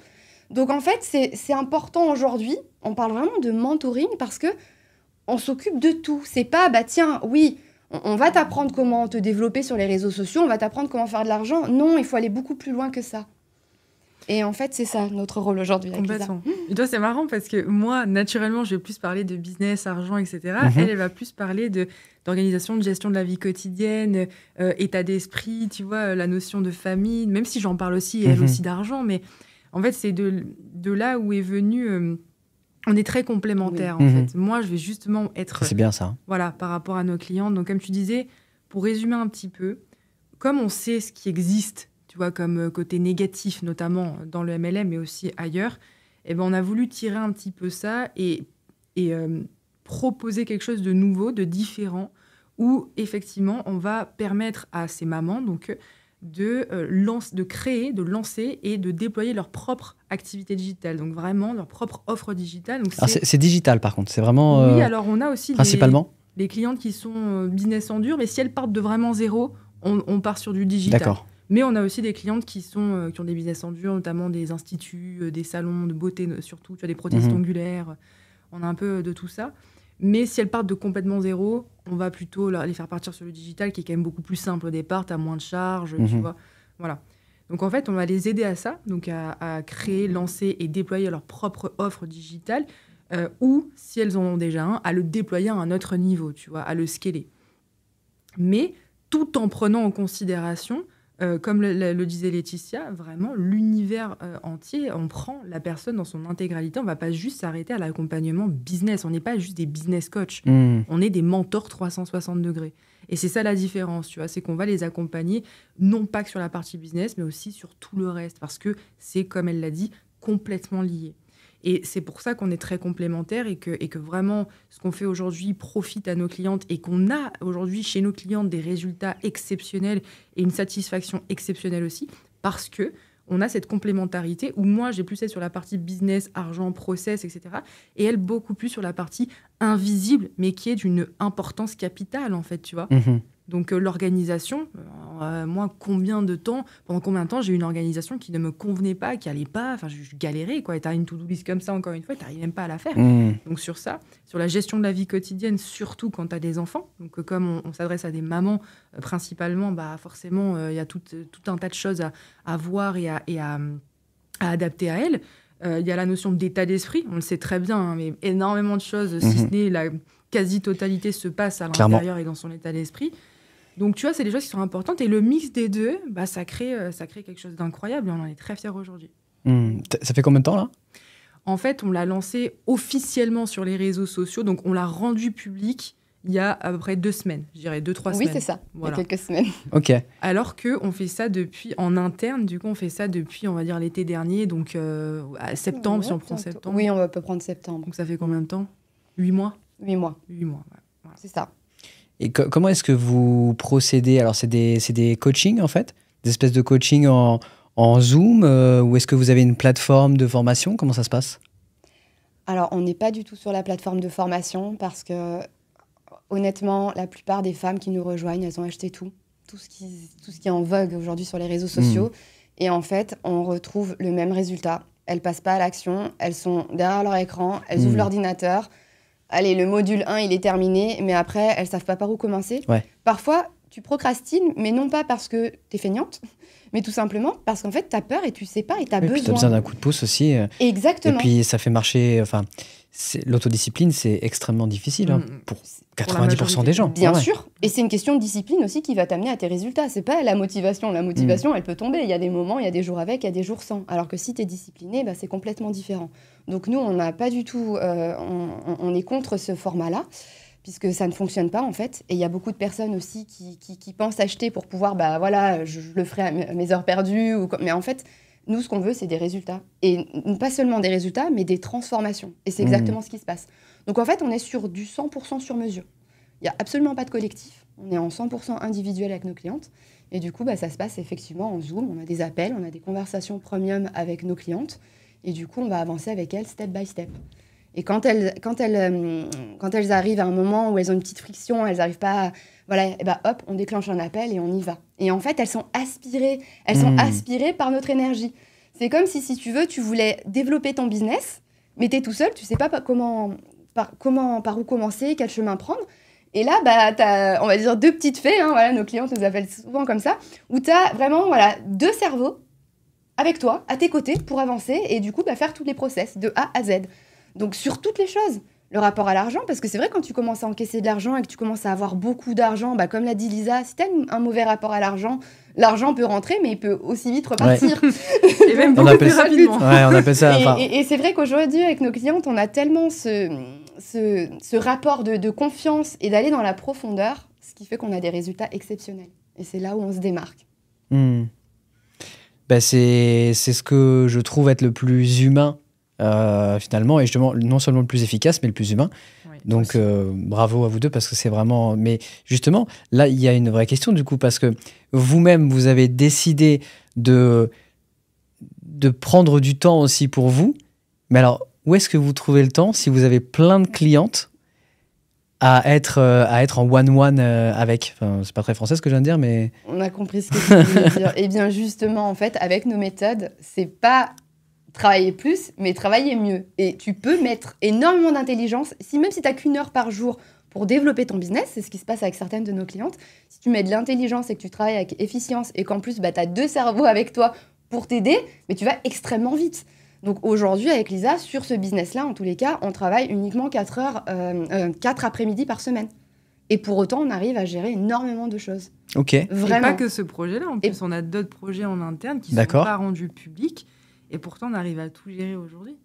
Donc en fait, c'est important aujourd'hui. On parle vraiment de mentoring parce que on s'occupe de tout. C'est pas, tiens, oui, on va t'apprendre comment te développer sur les réseaux sociaux, on va t'apprendre comment faire de l'argent. Non, il faut aller beaucoup plus loin que ça. Et en fait, c'est ça notre rôle aujourd'hui. Complètement. Et toi, c'est marrant parce que moi, naturellement, je vais plus parler de business, argent, etc. Elle va plus parler d'organisation, de gestion de la vie quotidienne, état d'esprit, tu vois, la notion de famille, même si j'en parle aussi, elle aussi d'argent. Mais en fait, c'est de là où est venu... on est très complémentaires, en fait. Moi, je vais justement être... C'est bien ça. Voilà, par rapport à nos clients. Donc, comme tu disais, pour résumer un petit peu, comme on sait ce qui existe, tu vois, comme côté négatif, notamment dans le MLM, mais aussi ailleurs, eh ben, on a voulu tirer un petit peu ça et proposer quelque chose de nouveau, de différent, où, effectivement, on va permettre à ces mamans donc, de créer, de lancer et de déployer leur propre activité digitale. Donc, vraiment, leur propre offre digitale. Donc, c'est digital, par contre. C'est vraiment... Oui, alors on a aussi principalement les clientes qui sont business en dur, mais si elles partent de vraiment zéro, on part sur du digital. D'accord. Mais on a aussi des clientes qui ont des business en dur, notamment des instituts, des salons de beauté, surtout, tu as des prothèses ongulaires. On a un peu de tout ça. Mais si elles partent de complètement zéro, on va plutôt les faire partir sur le digital, qui est quand même beaucoup plus simple au départ. Tu as moins de charges, tu vois. Voilà. Donc, en fait, on va les aider à ça, donc à créer, lancer et déployer leur propre offre digitale, ou, si elles en ont déjà un, à le déployer à un autre niveau, tu vois, à le scaler. Mais tout en prenant en considération... comme le disait Laetitia, vraiment l'univers entier, on prend la personne dans son intégralité, on ne va pas juste s'arrêter à l'accompagnement business, on n'est pas juste des business coachs, on est des mentors 360 degrés. Et c'est ça la différence, tu vois, c'est qu'on va les accompagner, non pas que sur la partie business, mais aussi sur tout le reste, parce que c'est, comme elle l'a dit, complètement lié. Et c'est pour ça qu'on est très complémentaires et que vraiment, ce qu'on fait aujourd'hui profite à nos clientes et qu'on a aujourd'hui chez nos clientes des résultats exceptionnels et une satisfaction exceptionnelle aussi, parce qu'on a cette complémentarité où moi, j'ai plus être sur la partie business, argent, process, etc. Et elle, beaucoup plus sur la partie invisible, mais qui est d'une importance capitale, en fait, tu vois. Donc, l'organisation, moi, pendant combien de temps j'ai eu une organisation qui ne me convenait pas, qui n'allait pas, enfin, je galérais, quoi. Et tu as une to-do list comme ça, encore une fois, tu n'arrives même pas à la faire. Donc, sur ça, sur la gestion de la vie quotidienne, surtout quand tu as des enfants, donc comme on s'adresse à des mamans principalement, bah, forcément, il y a tout un tas de choses à voir et à adapter à elles. Il y a la notion d'état d'esprit, on le sait très bien, hein, mais énormément de choses, si ce n'est la quasi-totalité, se passe à l'intérieur et dans son état d'esprit. Donc, tu vois, c'est des choses qui sont importantes. Et le mix des deux, bah, ça crée quelque chose d'incroyable. Et on en est très fiers aujourd'hui. Ça fait combien de temps, là ? En fait, on l'a lancé officiellement sur les réseaux sociaux. Donc, on l'a rendu public il y a à peu près 2 semaines. Je dirais 2-3 semaines. Oui, c'est ça. Voilà. Il y a quelques semaines. OK. Alors qu'on fait ça en interne. Du coup, on fait ça depuis, on va dire, l'été dernier. Donc, à septembre, si on prend septembre. Oui, on peut prendre septembre. Donc, ça fait combien de temps ? 8 mois ? 8 mois. 8 mois, ouais. Voilà. C'est ça. Et comment est-ce que vous procédez ? Alors, c'est des coachings, en fait ? Des espèces de coaching en Zoom ou est-ce que vous avez une plateforme de formation ? Comment ça se passe ? Alors, on n'est pas du tout sur la plateforme de formation parce que, honnêtement, la plupart des femmes qui nous rejoignent, elles ont acheté tout ce qui est en vogue aujourd'hui sur les réseaux sociaux. Et en fait, on retrouve le même résultat. Elles passent pas à l'action, elles sont derrière leur écran, elles ouvrent l'ordinateur. Allez, le module 1, il est terminé, mais après, elles savent pas par où commencer. Ouais. Parfois, tu procrastines, mais non pas parce que tu es feignante, mais tout simplement parce qu'en fait, tu as peur et tu sais pas et tu as besoin. Et puis, tu as besoin d'un coup de pouce aussi. Exactement. Et puis, ça fait marcher... Enfin, l'autodiscipline, c'est extrêmement difficile pour 90% des gens. Bien sûr. Et c'est une question de discipline aussi qui va t'amener à tes résultats. C'est pas la motivation. La motivation, elle peut tomber. Il y a des moments, il y a des jours avec, il y a des jours sans. Alors que si tu es discipliné, bah, c'est complètement différent. Donc nous, on n'a pas du tout... on est contre ce format-là, puisque ça ne fonctionne pas, en fait. Et il y a beaucoup de personnes aussi qui pensent acheter pour pouvoir... Bah voilà, je le ferai à mes heures perdues. Mais en fait... Nous, ce qu'on veut, c'est des résultats. Et pas seulement des résultats, mais des transformations. Et c'est exactement ce qui se passe. Donc, en fait, on est sur du 100% sur mesure. Il n'y a absolument pas de collectif. On est en 100% individuel avec nos clientes. Et du coup, bah, ça se passe effectivement en Zoom. On a des appels, on a des conversations premium avec nos clientes. Et du coup, on va avancer avec elles step by step. Et quand elles arrivent à un moment où elles ont une petite friction, elles n'arrivent pas à... Voilà, et bah hop, on déclenche un appel et on y va. Et en fait, elles sont aspirées par notre énergie. C'est comme si tu veux, tu voulais développer ton business, mais tu es tout seul, tu sais pas par où commencer, quel chemin prendre. Et là, bah, tu as, on va dire, 2 petites fées, hein, voilà, nos clientes nous appellent souvent comme ça, où tu as vraiment 2 cerveaux avec toi, à tes côtés, pour avancer et du coup, faire tous les process de A à Z. Donc, sur toutes les choses. Le rapport à l'argent, parce que c'est vrai, quand tu commences à encaisser de l'argent et que tu commences à avoir beaucoup d'argent, comme l'a dit Lisa, si tu as un mauvais rapport à l'argent, l'argent peut rentrer, mais il peut aussi vite repartir. Et même beaucoup plus rapidement. Ouais, on appelle ça... Et c'est vrai qu'aujourd'hui, avec nos clientes, on a tellement ce rapport de confiance et d'aller dans la profondeur, ce qui fait qu'on a des résultats exceptionnels. Et c'est là où on se démarque. C'est ce que je trouve être le plus humain, finalement, et justement, non seulement le plus efficace, mais le plus humain. Oui, donc, bravo à vous deux, parce que c'est vraiment... Mais justement, là, il y a une vraie question, du coup, parce que vous-même, vous avez décidé de prendre du temps aussi pour vous. Mais alors, où est-ce que vous trouvez le temps si vous avez plein de clientes à être en one-one avec? Enfin, c'est pas très français ce que je viens de dire, mais... On a compris ce que tu voulais dire. Eh bien, justement, en fait, avec nos méthodes, c'est pas travailler plus, mais travailler mieux. Et tu peux mettre énormément d'intelligence, même si tu n'as qu'une heure par jour pour développer ton business, c'est ce qui se passe avec certaines de nos clientes. Si tu mets de l'intelligence et que tu travailles avec efficience et qu'en plus, tu as 2 cerveaux avec toi pour t'aider, mais tu vas extrêmement vite. Donc aujourd'hui, avec Lisa, sur ce business-là, en tous les cas, on travaille uniquement 4 après-midi par semaine. Et pour autant, on arrive à gérer énormément de choses. Ok. Vraiment. Et pas que ce projet-là. En plus, on a d'autres projets en interne qui ne sont pas rendus publics. Et pourtant, on arrive à tout gérer aujourd'hui.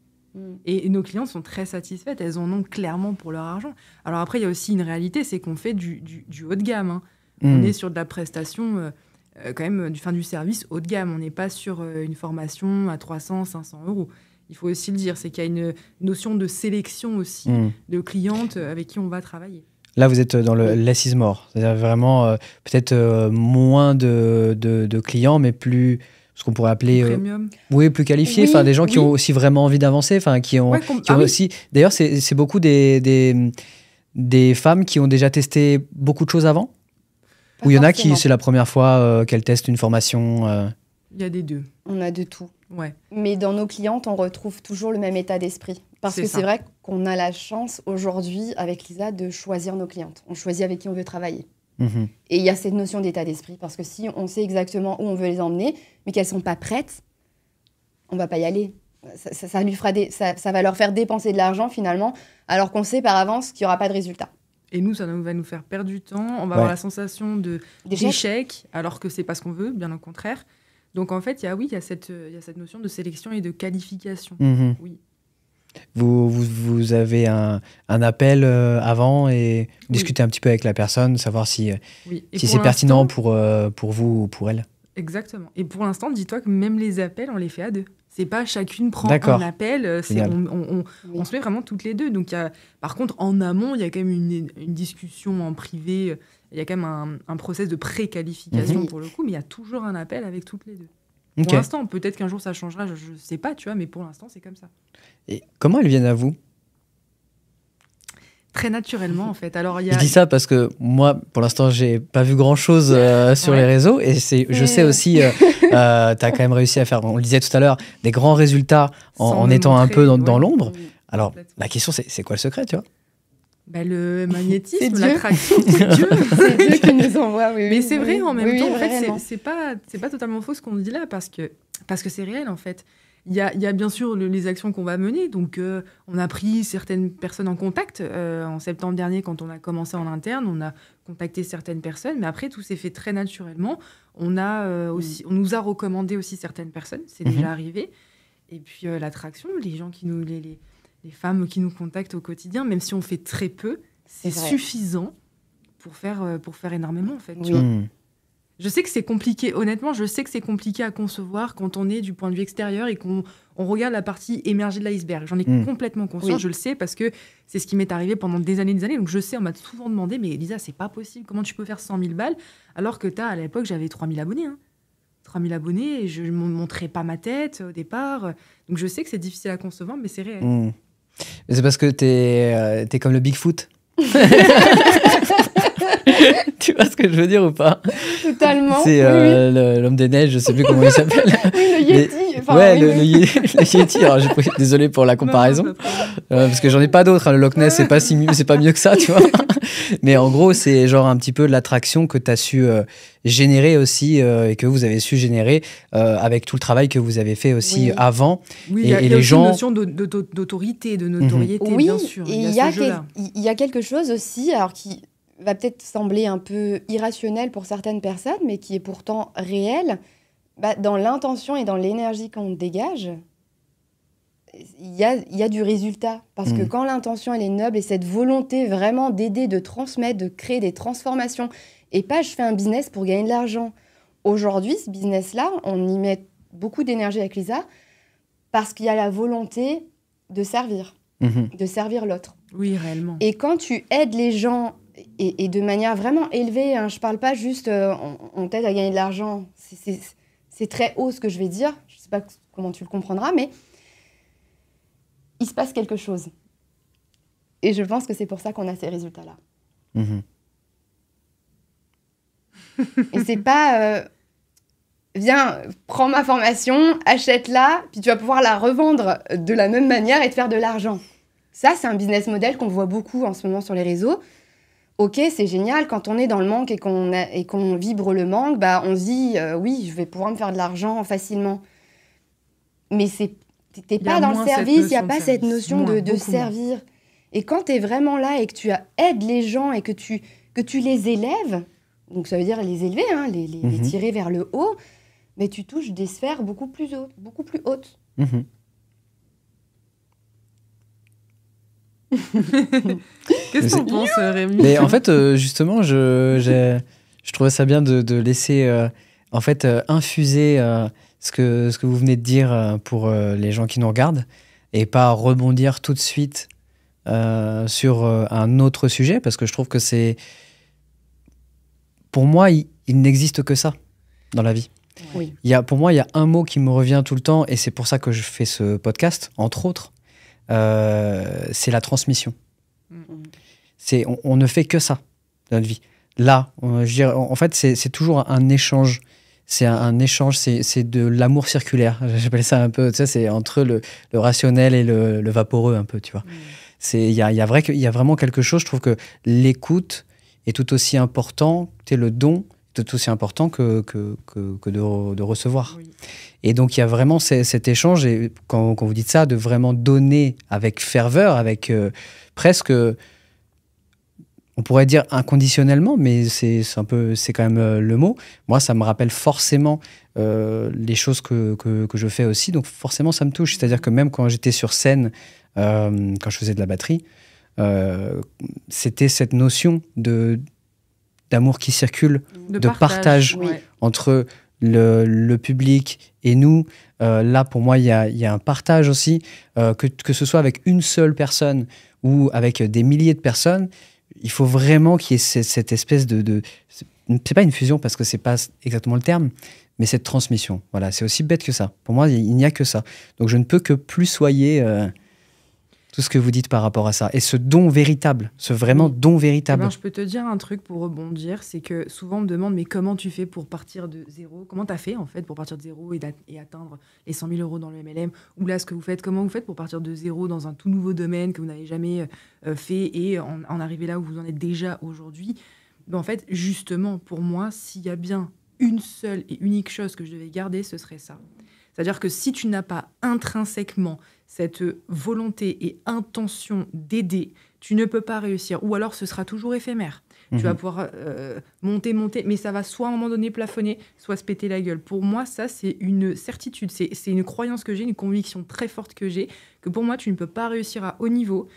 Et nos clientes sont très satisfaites. Elles en ont clairement pour leur argent. Alors après, il y a aussi une réalité, c'est qu'on fait du haut de gamme. On est sur de la prestation... quand même du service haut de gamme. On n'est pas sur une formation à 300, 500 €. Il faut aussi le dire, c'est qu'il y a une notion de sélection aussi de clientes avec qui on va travailler. Là, vous êtes dans le less is more. C'est-à-dire vraiment peut-être moins de clients, mais plus ce qu'on pourrait appeler... premium. Oui, plus qualifiés. Oui, des gens qui ont aussi vraiment envie d'avancer. Qui ont aussi... D'ailleurs, c'est beaucoup des femmes qui ont déjà testé beaucoup de choses avant. Ou il y en a qui, c'est la première fois qu'elles testent une formation Il y a des deux. On a de tout. Ouais. Mais dans nos clientes, on retrouve toujours le même état d'esprit. Parce que c'est vrai qu'on a la chance aujourd'hui, avec Lisa, de choisir nos clientes. On choisit avec qui on veut travailler. Et il y a cette notion d'état d'esprit. Parce que si on sait exactement où on veut les emmener, mais qu'elles ne sont pas prêtes, on ne va pas y aller. Ça va leur faire dépenser de l'argent, finalement, alors qu'on sait par avance qu'il n'y aura pas de résultat. Et nous, ça va nous faire perdre du temps. On va avoir la sensation d'échec, alors que c'est pas ce qu'on veut, bien au contraire. Donc en fait, il y a cette notion de sélection et de qualification. Oui. Vous avez un appel avant et discuter un petit peu avec la personne, savoir si c'est pertinent pour vous ou pour elle. Exactement. Et pour l'instant, dis-toi que même les appels, on les fait à 2. C'est pas chacune prend un appel, on se met vraiment toutes les 2. Donc, par contre, en amont, il y a quand même une discussion en privé, il y a quand même un process de pré-qualification pour le coup, mais il y a toujours un appel avec toutes les 2. Okay. Pour l'instant, peut-être qu'un jour ça changera, je sais pas, tu vois, mais pour l'instant, c'est comme ça. Et comment elles viennent à vous ? Très naturellement, en fait. Alors, Je dis ça parce que moi, pour l'instant, j'ai pas vu grand-chose sur les réseaux. Et je sais aussi, tu as quand même réussi à faire, on le disait tout à l'heure, des grands résultats en étant un peu dans l'ombre. Alors, la question, c'est quoi le secret, tu vois ? Le magnétisme, l'attraction, c'est Dieu. C'est Dieu qui nous envoie, oui. Mais c'est vrai, en même temps, en fait, c'est pas totalement faux ce qu'on dit là, parce que c'est réel, en fait. Il y a bien sûr les actions qu'on va mener. Donc, on a pris certaines personnes en contact. En septembre dernier, quand on a commencé en interne, on a contacté certaines personnes. Mais après, tout s'est fait très naturellement. On nous a recommandé aussi certaines personnes. C'est déjà arrivé. Et puis, l'attraction, les gens les femmes qui nous contactent au quotidien, même si on fait très peu, c'est suffisant pour faire énormément, en fait. Tu vois. Je sais que c'est compliqué, honnêtement, je sais que c'est compliqué à concevoir quand on est du point de vue extérieur et qu'on regarde la partie émergée de l'iceberg. J'en ai complètement conscience, je le sais, parce que c'est ce qui m'est arrivé pendant des années. Donc je sais, on m'a souvent demandé, mais Lisa, c'est pas possible, comment tu peux faire 100 000 balles alors que à l'époque, j'avais 3 000 abonnés. 3 000 abonnés et je ne montrais pas ma tête au départ. Donc je sais que c'est difficile à concevoir, mais c'est réel. Mais c'est parce que t'es comme le Bigfoot. Tu vois ce que je veux dire ou pas? Totalement. C'est oui. l'homme des neiges, je sais plus comment il s'appelle. Oui, le Yeti. Enfin, ouais, oui, le oui. Yeti. Alors, désolé pour la comparaison, parce que j'en ai pas d'autres. Hein. Le Loch Ness, c'est pas mieux que ça, tu vois. Mais en gros, c'est genre un petit peu l'attraction que tu as su générer aussi et que vous avez su générer avec tout le travail que vous avez fait aussi Oui. avant. Oui, Et il y a les aussi gens- une notion d'autorité, de notoriété, Oui, bien sûr. et Il y a ce jeu-là. il y a quelque chose aussi, alors qui va peut-être sembler un peu irrationnel pour certaines personnes, mais qui est pourtant réel. Bah, dans l'intention et dans l'énergie qu'on dégage, il y a du résultat. Parce que quand l'intention, elle est noble et cette volonté vraiment d'aider, de transmettre, de créer des transformations, et pas je fais un business pour gagner de l'argent. Aujourd'hui, ce business-là, on y met beaucoup d'énergie avec Lisa parce qu'il y a la volonté de servir l'autre. Oui, réellement. Et quand tu aides les gens, et de manière vraiment élevée, hein, je ne parle pas juste on t'aide à gagner de l'argent, c'est très haut ce que je vais dire, je ne sais pas comment tu le comprendras, mais il se passe quelque chose. Et je pense que c'est pour ça qu'on a ces résultats-là. Et c'est pas viens, prends ma formation, achète-la, puis tu vas pouvoir la revendre de la même manière et te faire de l'argent. Ça, c'est un business model qu'on voit beaucoup en ce moment sur les réseaux. Ok, c'est génial, quand on est dans le manque et qu'on vibre le manque, bah, on se dit oui, je vais pouvoir me faire de l'argent facilement. Mais t'es pas dans le service, il n'y a pas cette notion de servir. Et quand tu es vraiment là et que tu aides les gens et que tu les élèves, donc ça veut dire les élever, hein, les tirer vers le haut, mais tu touches des sphères beaucoup plus hautes. Qu'est-ce que t'en penses, Rémi? Mais en fait, justement, je trouvais ça bien de laisser infuser ce que vous venez de dire pour les gens qui nous regardent et pas rebondir tout de suite sur un autre sujet, parce que je trouve que c'est... Pour moi, il n'existe que ça dans la vie. Oui. Pour moi, il y a un mot qui me revient tout le temps, et c'est pour ça que je fais ce podcast, entre autres, c'est la transmission. On ne fait que ça dans notre vie. Là, je veux dire, en fait, c'est toujours un échange. C'est un échange, c'est de l'amour circulaire. J'appelle ça un peu, tu sais, c'est entre le rationnel et le vaporeux, un peu, tu vois. Il y a vraiment quelque chose, je trouve que l'écoute est tout aussi important, le don est tout aussi important que de recevoir. Oui. Et donc, il y a vraiment cet échange, et quand vous dites ça, de vraiment donner avec ferveur, avec presque, on pourrait dire inconditionnellement, mais c'est quand même le mot. Moi, ça me rappelle forcément les choses que je fais aussi, donc forcément, ça me touche. C'est-à-dire que même quand j'étais sur scène, quand je faisais de la batterie, c'était cette notion d'amour qui circule, de partage oui. entre le public et nous. Là, pour moi, il y a un partage aussi, que ce soit avec une seule personne ou avec des milliers de personnes. Il faut vraiment qu'il y ait cette espèce c'est pas une fusion parce que c'est pas exactement le terme, mais cette transmission. Voilà, c'est aussi bête que ça. Pour moi, il n'y a que ça. Donc, je ne peux que plus soyer tout ce que vous dites par rapport à ça. Et ce don véritable, ce vraiment don véritable. Eh ben, je peux te dire un truc pour rebondir, c'est que souvent on me demande mais comment tu fais pour partir de zéro? Comment tu as fait en fait pour partir de zéro et atteindre les 100 000 € dans le MLM? Ou là, ce que vous faites, comment vous faites pour partir de zéro dans un tout nouveau domaine que vous n'avez jamais fait et en arriver là où vous en êtes déjà aujourd'hui? Ben, en fait, justement, pour moi, s'il y a bien une seule et unique chose que je devais garder, ce serait ça. C'est-à-dire que si tu n'as pas intrinsèquement cette volonté et intention d'aider, tu ne peux pas réussir. Ou alors, ce sera toujours éphémère. Tu vas pouvoir monter, mais ça va soit à un moment donné plafonner, soit se péter la gueule. Pour moi, ça, c'est une certitude. C'est une croyance que j'ai, une conviction très forte que j'ai, que pour moi, tu ne peux pas réussir à haut niveau,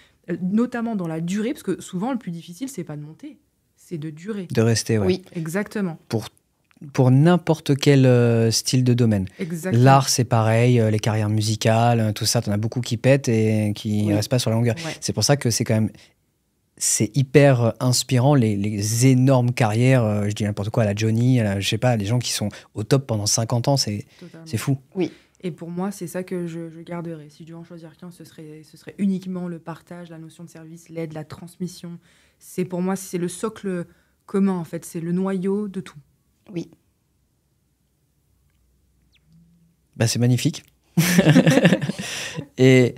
notamment dans la durée, parce que souvent, le plus difficile, c'est pas de monter, c'est de durer. De rester, ouais. Oui, exactement. Pour n'importe quel style de domaine. Exactement. L'art, c'est pareil, les carrières musicales, tout ça, t'en as beaucoup qui pètent et qui restent pas sur la longueur. Ouais. C'est pour ça que c'est hyper inspirant, les énormes carrières, je dis n'importe quoi, à la Johnny, je sais pas, les gens qui sont au top pendant 50 ans, c'est fou. Oui. Et pour moi, c'est ça que je garderais. Si je devais en choisir qu'un, ce serait uniquement le partage, la notion de service, l'aide, la transmission. Pour moi, c'est le socle commun, en fait. C'est le noyau de tout. Oui. Bah, c'est magnifique. et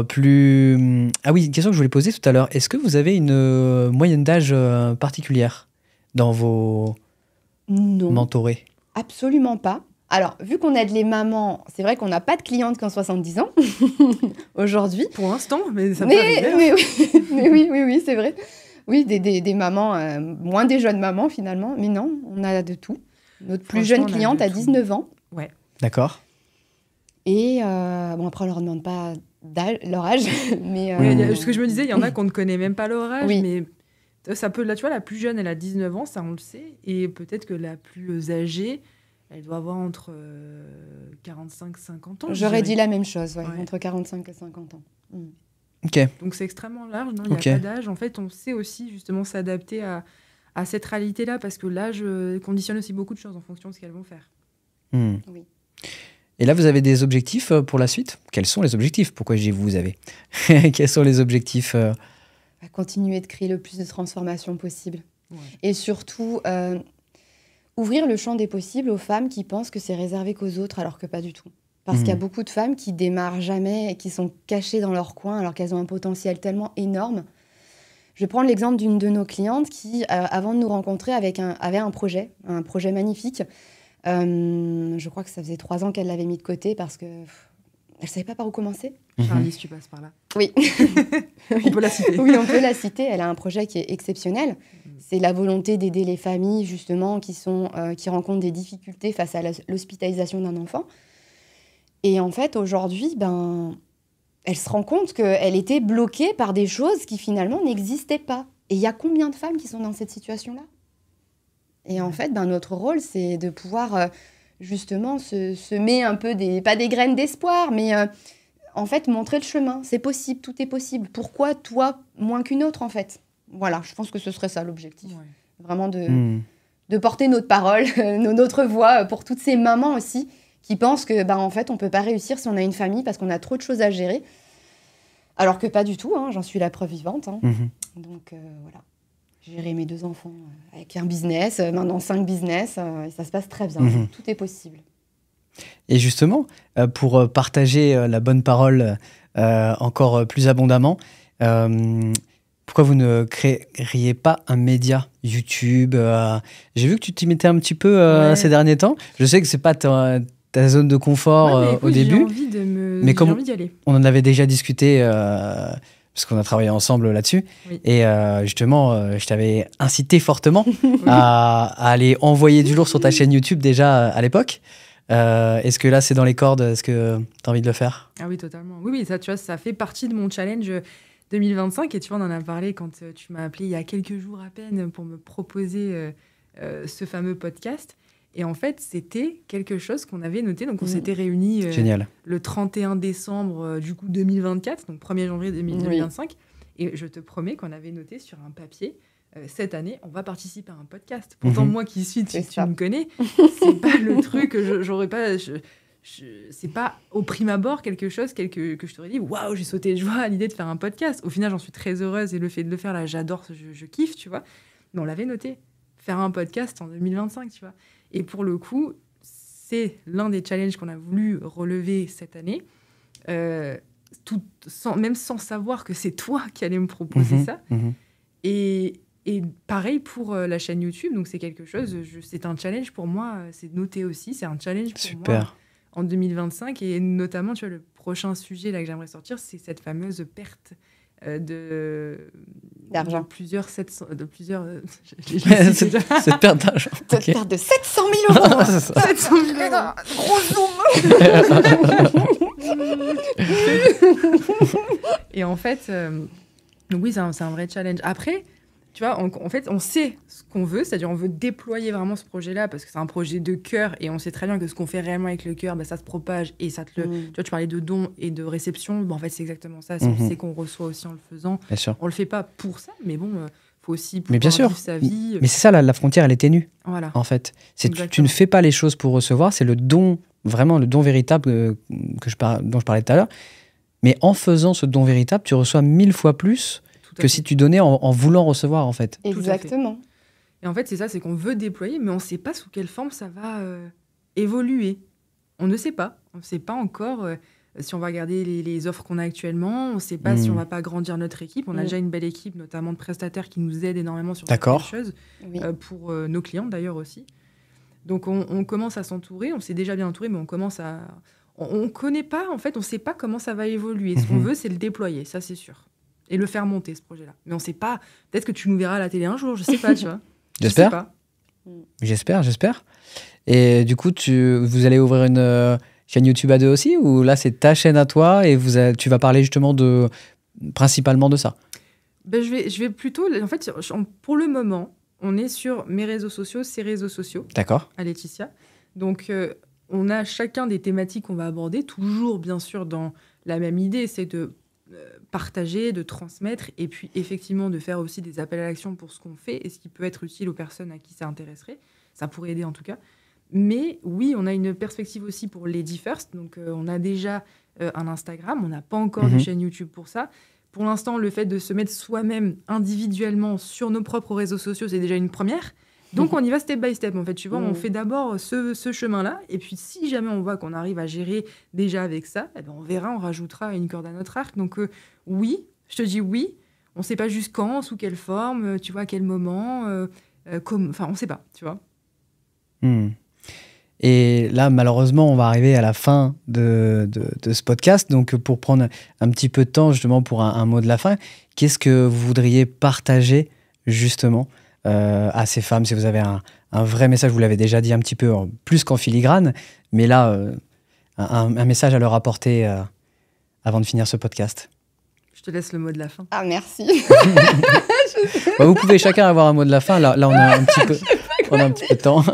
plus... Ah oui, une question que je voulais poser tout à l'heure. Est-ce que vous avez une moyenne d'âge particulière dans vos Non, mentorés? absolument pas. Alors, vu qu'on aide les mamans, c'est vrai qu'on n'a pas de clientes qui ont 70 ans aujourd'hui. Pour l'instant, mais ça peut arriver. Mais oui, oui, c'est vrai. Oui, des mamans, moins des jeunes mamans finalement. Mais non, on a de tout. Notre plus jeune cliente a 19 ans. Ouais. D'accord. Et bon, après, on leur demande pas leur âge. Mais, ce que je me disais, il y en a qu'on ne connaît même pas leur âge, Oui. mais ça peut, là, tu vois, la plus jeune, elle a 19 ans, ça on le sait, et peut-être que la plus âgée, elle doit avoir entre 45 et 50 ans. J'aurais dit la même chose, Ouais. entre 45 et 50 ans. Ok. Donc c'est extrêmement large, non, il n'y a pas d'âge. En fait, on sait aussi justement s'adapter à cette réalité-là, parce que l'âge conditionne aussi beaucoup de choses en fonction de ce qu'elles vont faire. Oui. Et là, vous avez des objectifs pour la suite? Quels sont les objectifs? Pourquoi je dis vous avez? Quels sont les objectifs À continuer de créer le plus de transformations possible. Ouais. Et surtout, ouvrir le champ des possibles aux femmes qui pensent que c'est réservé qu'aux autres, alors que pas du tout. Parce qu'il y a beaucoup de femmes qui démarrent jamais et qui sont cachées dans leur coin, alors qu'elles ont un potentiel tellement énorme. Je vais prendre l'exemple d'une de nos clientes qui, avant de nous rencontrer, avait un projet magnifique. Je crois que ça faisait 3 ans qu'elle l'avait mis de côté parce que elle savait pas par où commencer. Charlie, si tu passes par là. Oui. On peut la citer. Oui, on peut la citer. Elle a un projet qui est exceptionnel. C'est la volonté d'aider les familles, justement, qui rencontrent des difficultés face à l'hospitalisation d'un enfant. Et en fait, aujourd'hui, elle se rend compte qu'elle était bloquée par des choses qui, finalement, n'existaient pas. Et il y a combien de femmes qui sont dans cette situation-là? Et en fait, notre rôle, c'est de pouvoir, justement, semer un peu pas des graines d'espoir, mais en fait, montrer le chemin. C'est possible, tout est possible. Pourquoi toi, moins qu'une autre, en fait? Voilà, je pense que ce serait ça l'objectif. Ouais. Vraiment de porter notre parole, notre voix pour toutes ces mamans aussi qui pensent que, en fait, on peut pas réussir si on a une famille parce qu'on a trop de choses à gérer. Alors que pas du tout, j'en suis la preuve vivante. Donc, voilà. Gérer mes 2 enfants avec un business, maintenant 5 business, et ça se passe très bien. Tout est possible. Et justement, pour partager la bonne parole encore plus abondamment, pourquoi vous ne créeriez pas un média YouTube? J'ai vu que tu t'y mettais un petit peu ces derniers temps. Je sais que c'est pas ta zone de confort au début. Mais comme j'ai envie d'y aller. On en avait déjà discuté parce qu'on a travaillé ensemble là-dessus. Oui. Et justement, je t'avais incité fortement à aller envoyer du lourd sur ta chaîne YouTube déjà à l'époque. Est-ce que là, c'est dans les cordes? Est-ce que tu as envie de le faire? Ah oui, totalement. Oui, ça, tu vois, ça fait partie de mon challenge 2025. Et tu vois, on en a parlé quand tu m'as appelé il y a quelques jours à peine pour me proposer ce fameux podcast. Et en fait, c'était quelque chose qu'on avait noté. Donc, on s'était réunis le 31 décembre du coup 2024, donc 1er janvier 2025. Et je te promets qu'on avait noté sur un papier, cette année, on va participer à un podcast. Pourtant, moi qui suis, tu me connais, c'est pas le truc que j'aurais pas... c'est pas au prime abord quelque chose que je t'aurais dit, waouh, j'ai sauté de joie à l'idée de faire un podcast. Au final, j'en suis très heureuse et le fait de le faire, là, j'adore, je kiffe, tu vois. Mais on l'avait noté, faire un podcast en 2025, tu vois. Et pour le coup, c'est l'un des challenges qu'on a voulu relever cette année, même sans savoir que c'est toi qui allais me proposer ça. Et pareil pour la chaîne YouTube, donc c'est quelque chose, c'est un challenge pour moi, c'est de noter aussi, c'est un challenge pour moi en 2025. Et notamment, tu vois, le prochain sujet là, que j'aimerais sortir, c'est cette fameuse perte d'argent. Cette perte d'argent. Cette perte de 700 000 euros. 700 000 euros. Gros zoom. Et en fait, oui, c'est un vrai challenge. Après, tu vois, en fait, on sait ce qu'on veut, c'est-à-dire on veut déployer vraiment ce projet-là parce que c'est un projet de cœur et on sait très bien que ce qu'on fait réellement avec le cœur, ça se propage et ça te le... Tu vois, tu parlais de dons et de réception, en fait, c'est exactement ça. On sait qu'on reçoit aussi en le faisant. Bien sûr. On le fait pas pour ça, mais bon, faut aussi pouvoir vivre sa vie. Mais c'est ça, la frontière, elle est ténue, en fait. Tu ne fais pas les choses pour recevoir, c'est le don, vraiment le don véritable dont je parlais tout à l'heure. Mais en faisant ce don véritable, tu reçois 1000 fois plus que si tu donnais en voulant recevoir, en fait. Exactement. Et en fait, c'est ça, c'est qu'on veut déployer, mais on ne sait pas sous quelle forme ça va évoluer. On ne sait pas. On ne sait pas encore si on va garder les offres qu'on a actuellement. On ne sait pas si on ne va pas agrandir notre équipe. On a déjà une belle équipe, notamment de prestataires qui nous aident énormément sur certaines choses, pour nos clients d'ailleurs aussi. Donc, on commence à s'entourer. On s'est déjà bien entouré, mais on commence à... On ne connaît pas, en fait, on ne sait pas comment ça va évoluer. Ce qu'on veut, c'est le déployer, ça c'est sûr. Et le faire monter, ce projet-là. Mais on ne sait pas. Peut-être que tu nous verras à la télé un jour, je ne sais pas, tu vois. J'espère. J'espère. Et du coup, vous allez ouvrir une chaîne YouTube à deux aussi, ou là, c'est ta chaîne à toi et tu vas parler justement principalement de ça? Je vais plutôt... En fait, pour le moment, on est sur mes réseaux sociaux, ses réseaux sociaux. D'accord. À Laetitia. Donc, on a chacun des thématiques qu'on va aborder, toujours, bien sûr, dans la même idée, c'est de partager, de transmettre, et puis, effectivement, de faire aussi des appels à l'action pour ce qu'on fait et ce qui peut être utile aux personnes à qui ça intéresserait. Ça pourrait aider, en tout cas. Mais oui, on a une perspective aussi pour Lady First. Donc, on a déjà un Instagram. On n'a pas encore de chaîne YouTube pour ça. Pour l'instant, le fait de se mettre soi-même individuellement sur nos propres réseaux sociaux, c'est déjà une première. Donc, on y va step by step, en fait. Tu vois, on fait d'abord ce chemin-là. Et puis, si jamais on voit qu'on arrive à gérer déjà avec ça, eh ben, on verra, on rajoutera une corde à notre arc. Donc, oui, je te dis oui. On ne sait pas juste quand, sous quelle forme, tu vois, à quel moment. Enfin, on ne sait pas, tu vois. Et là, malheureusement, on va arriver à la fin de ce podcast. Donc, pour prendre un petit peu de temps, justement, pour un mot de la fin, qu'est-ce que vous voudriez partager, justement, à ces femmes? Si vous avez un vrai message, vous l'avez déjà dit un petit peu plus qu'en filigrane, mais là, un message à leur apporter avant de finir ce podcast. Je te laisse le mot de la fin. Ah, merci. Vous pouvez chacun avoir un mot de la fin. Là on a un petit peu... On a un petit peu de temps.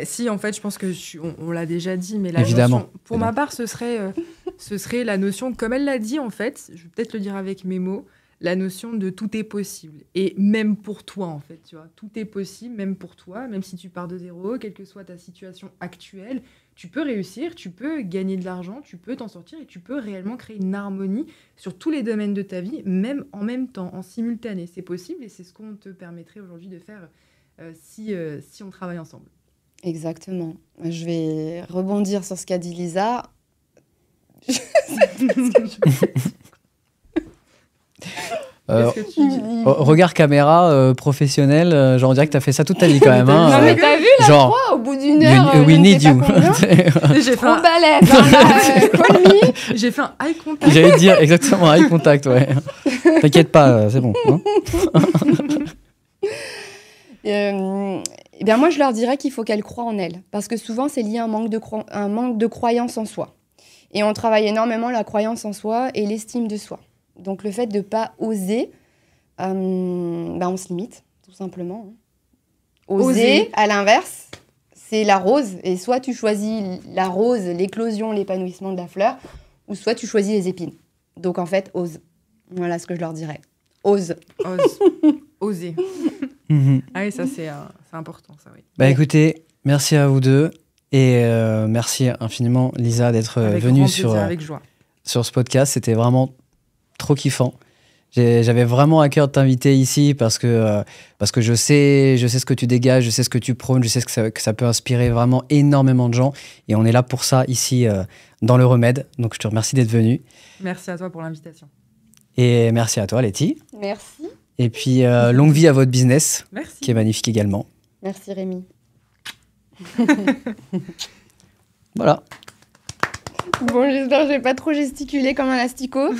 Si, en fait, je pense que on l'a déjà dit, mais évidemment, pour ma part, ce serait la notion, comme elle l'a dit, en fait, je vais peut-être le dire avec mes mots, la notion de tout est possible. Et même pour toi, en fait, tu vois, tout est possible, même pour toi, même si tu pars de zéro, quelle que soit ta situation actuelle, tu peux réussir, tu peux gagner de l'argent, tu peux t'en sortir et tu peux réellement créer une harmonie sur tous les domaines de ta vie, même en même temps, en simultané. C'est possible et c'est ce qu'on te permettrait aujourd'hui de faire si on travaille ensemble. Exactement. Je vais rebondir sur ce qu'a dit Lisa. Regard caméra professionnel, genre on dirait que t'as fait ça toute ta vie quand même. Non mais t'as vu la genre, fois, au bout d'une heure, we need you. J'ai fait un balèze, call me. J'ai fait un eye contact. J'allais dire exactement eye contact, ouais. T'inquiète pas, c'est bon. Hein. Eh bien moi je leur dirais qu'il faut qu'elles croient en elles, parce que souvent c'est lié à un manque de croyance en soi. Et on travaille énormément la croyance en soi et l'estime de soi. Donc le fait de ne pas oser, on se limite, tout simplement. Oser, à l'inverse, c'est la rose. Et soit tu choisis la rose, l'éclosion, l'épanouissement de la fleur, ou soit tu choisis les épines. Donc en fait, ose. Voilà ce que je leur dirais. Ose. Oser. Ah oui, ça c'est important, ça, oui. Bah écoutez, merci à vous deux. Et merci infiniment, Lisa, d'être venue sur ce podcast. C'était vraiment trop kiffant. J'avais vraiment à cœur de t'inviter ici parce que je sais ce que tu dégages, je sais ce que tu prônes, je sais que ça peut inspirer vraiment énormément de gens. Et on est là pour ça ici dans Le Remède. Donc je te remercie d'être venue. Merci à toi pour l'invitation. Et merci à toi, Letty. Merci. Et puis longue vie à votre business, merci. Qui est magnifique également. Merci Rémi. Voilà. Bon, j'espère que je vais pas trop gesticuler comme un asticot.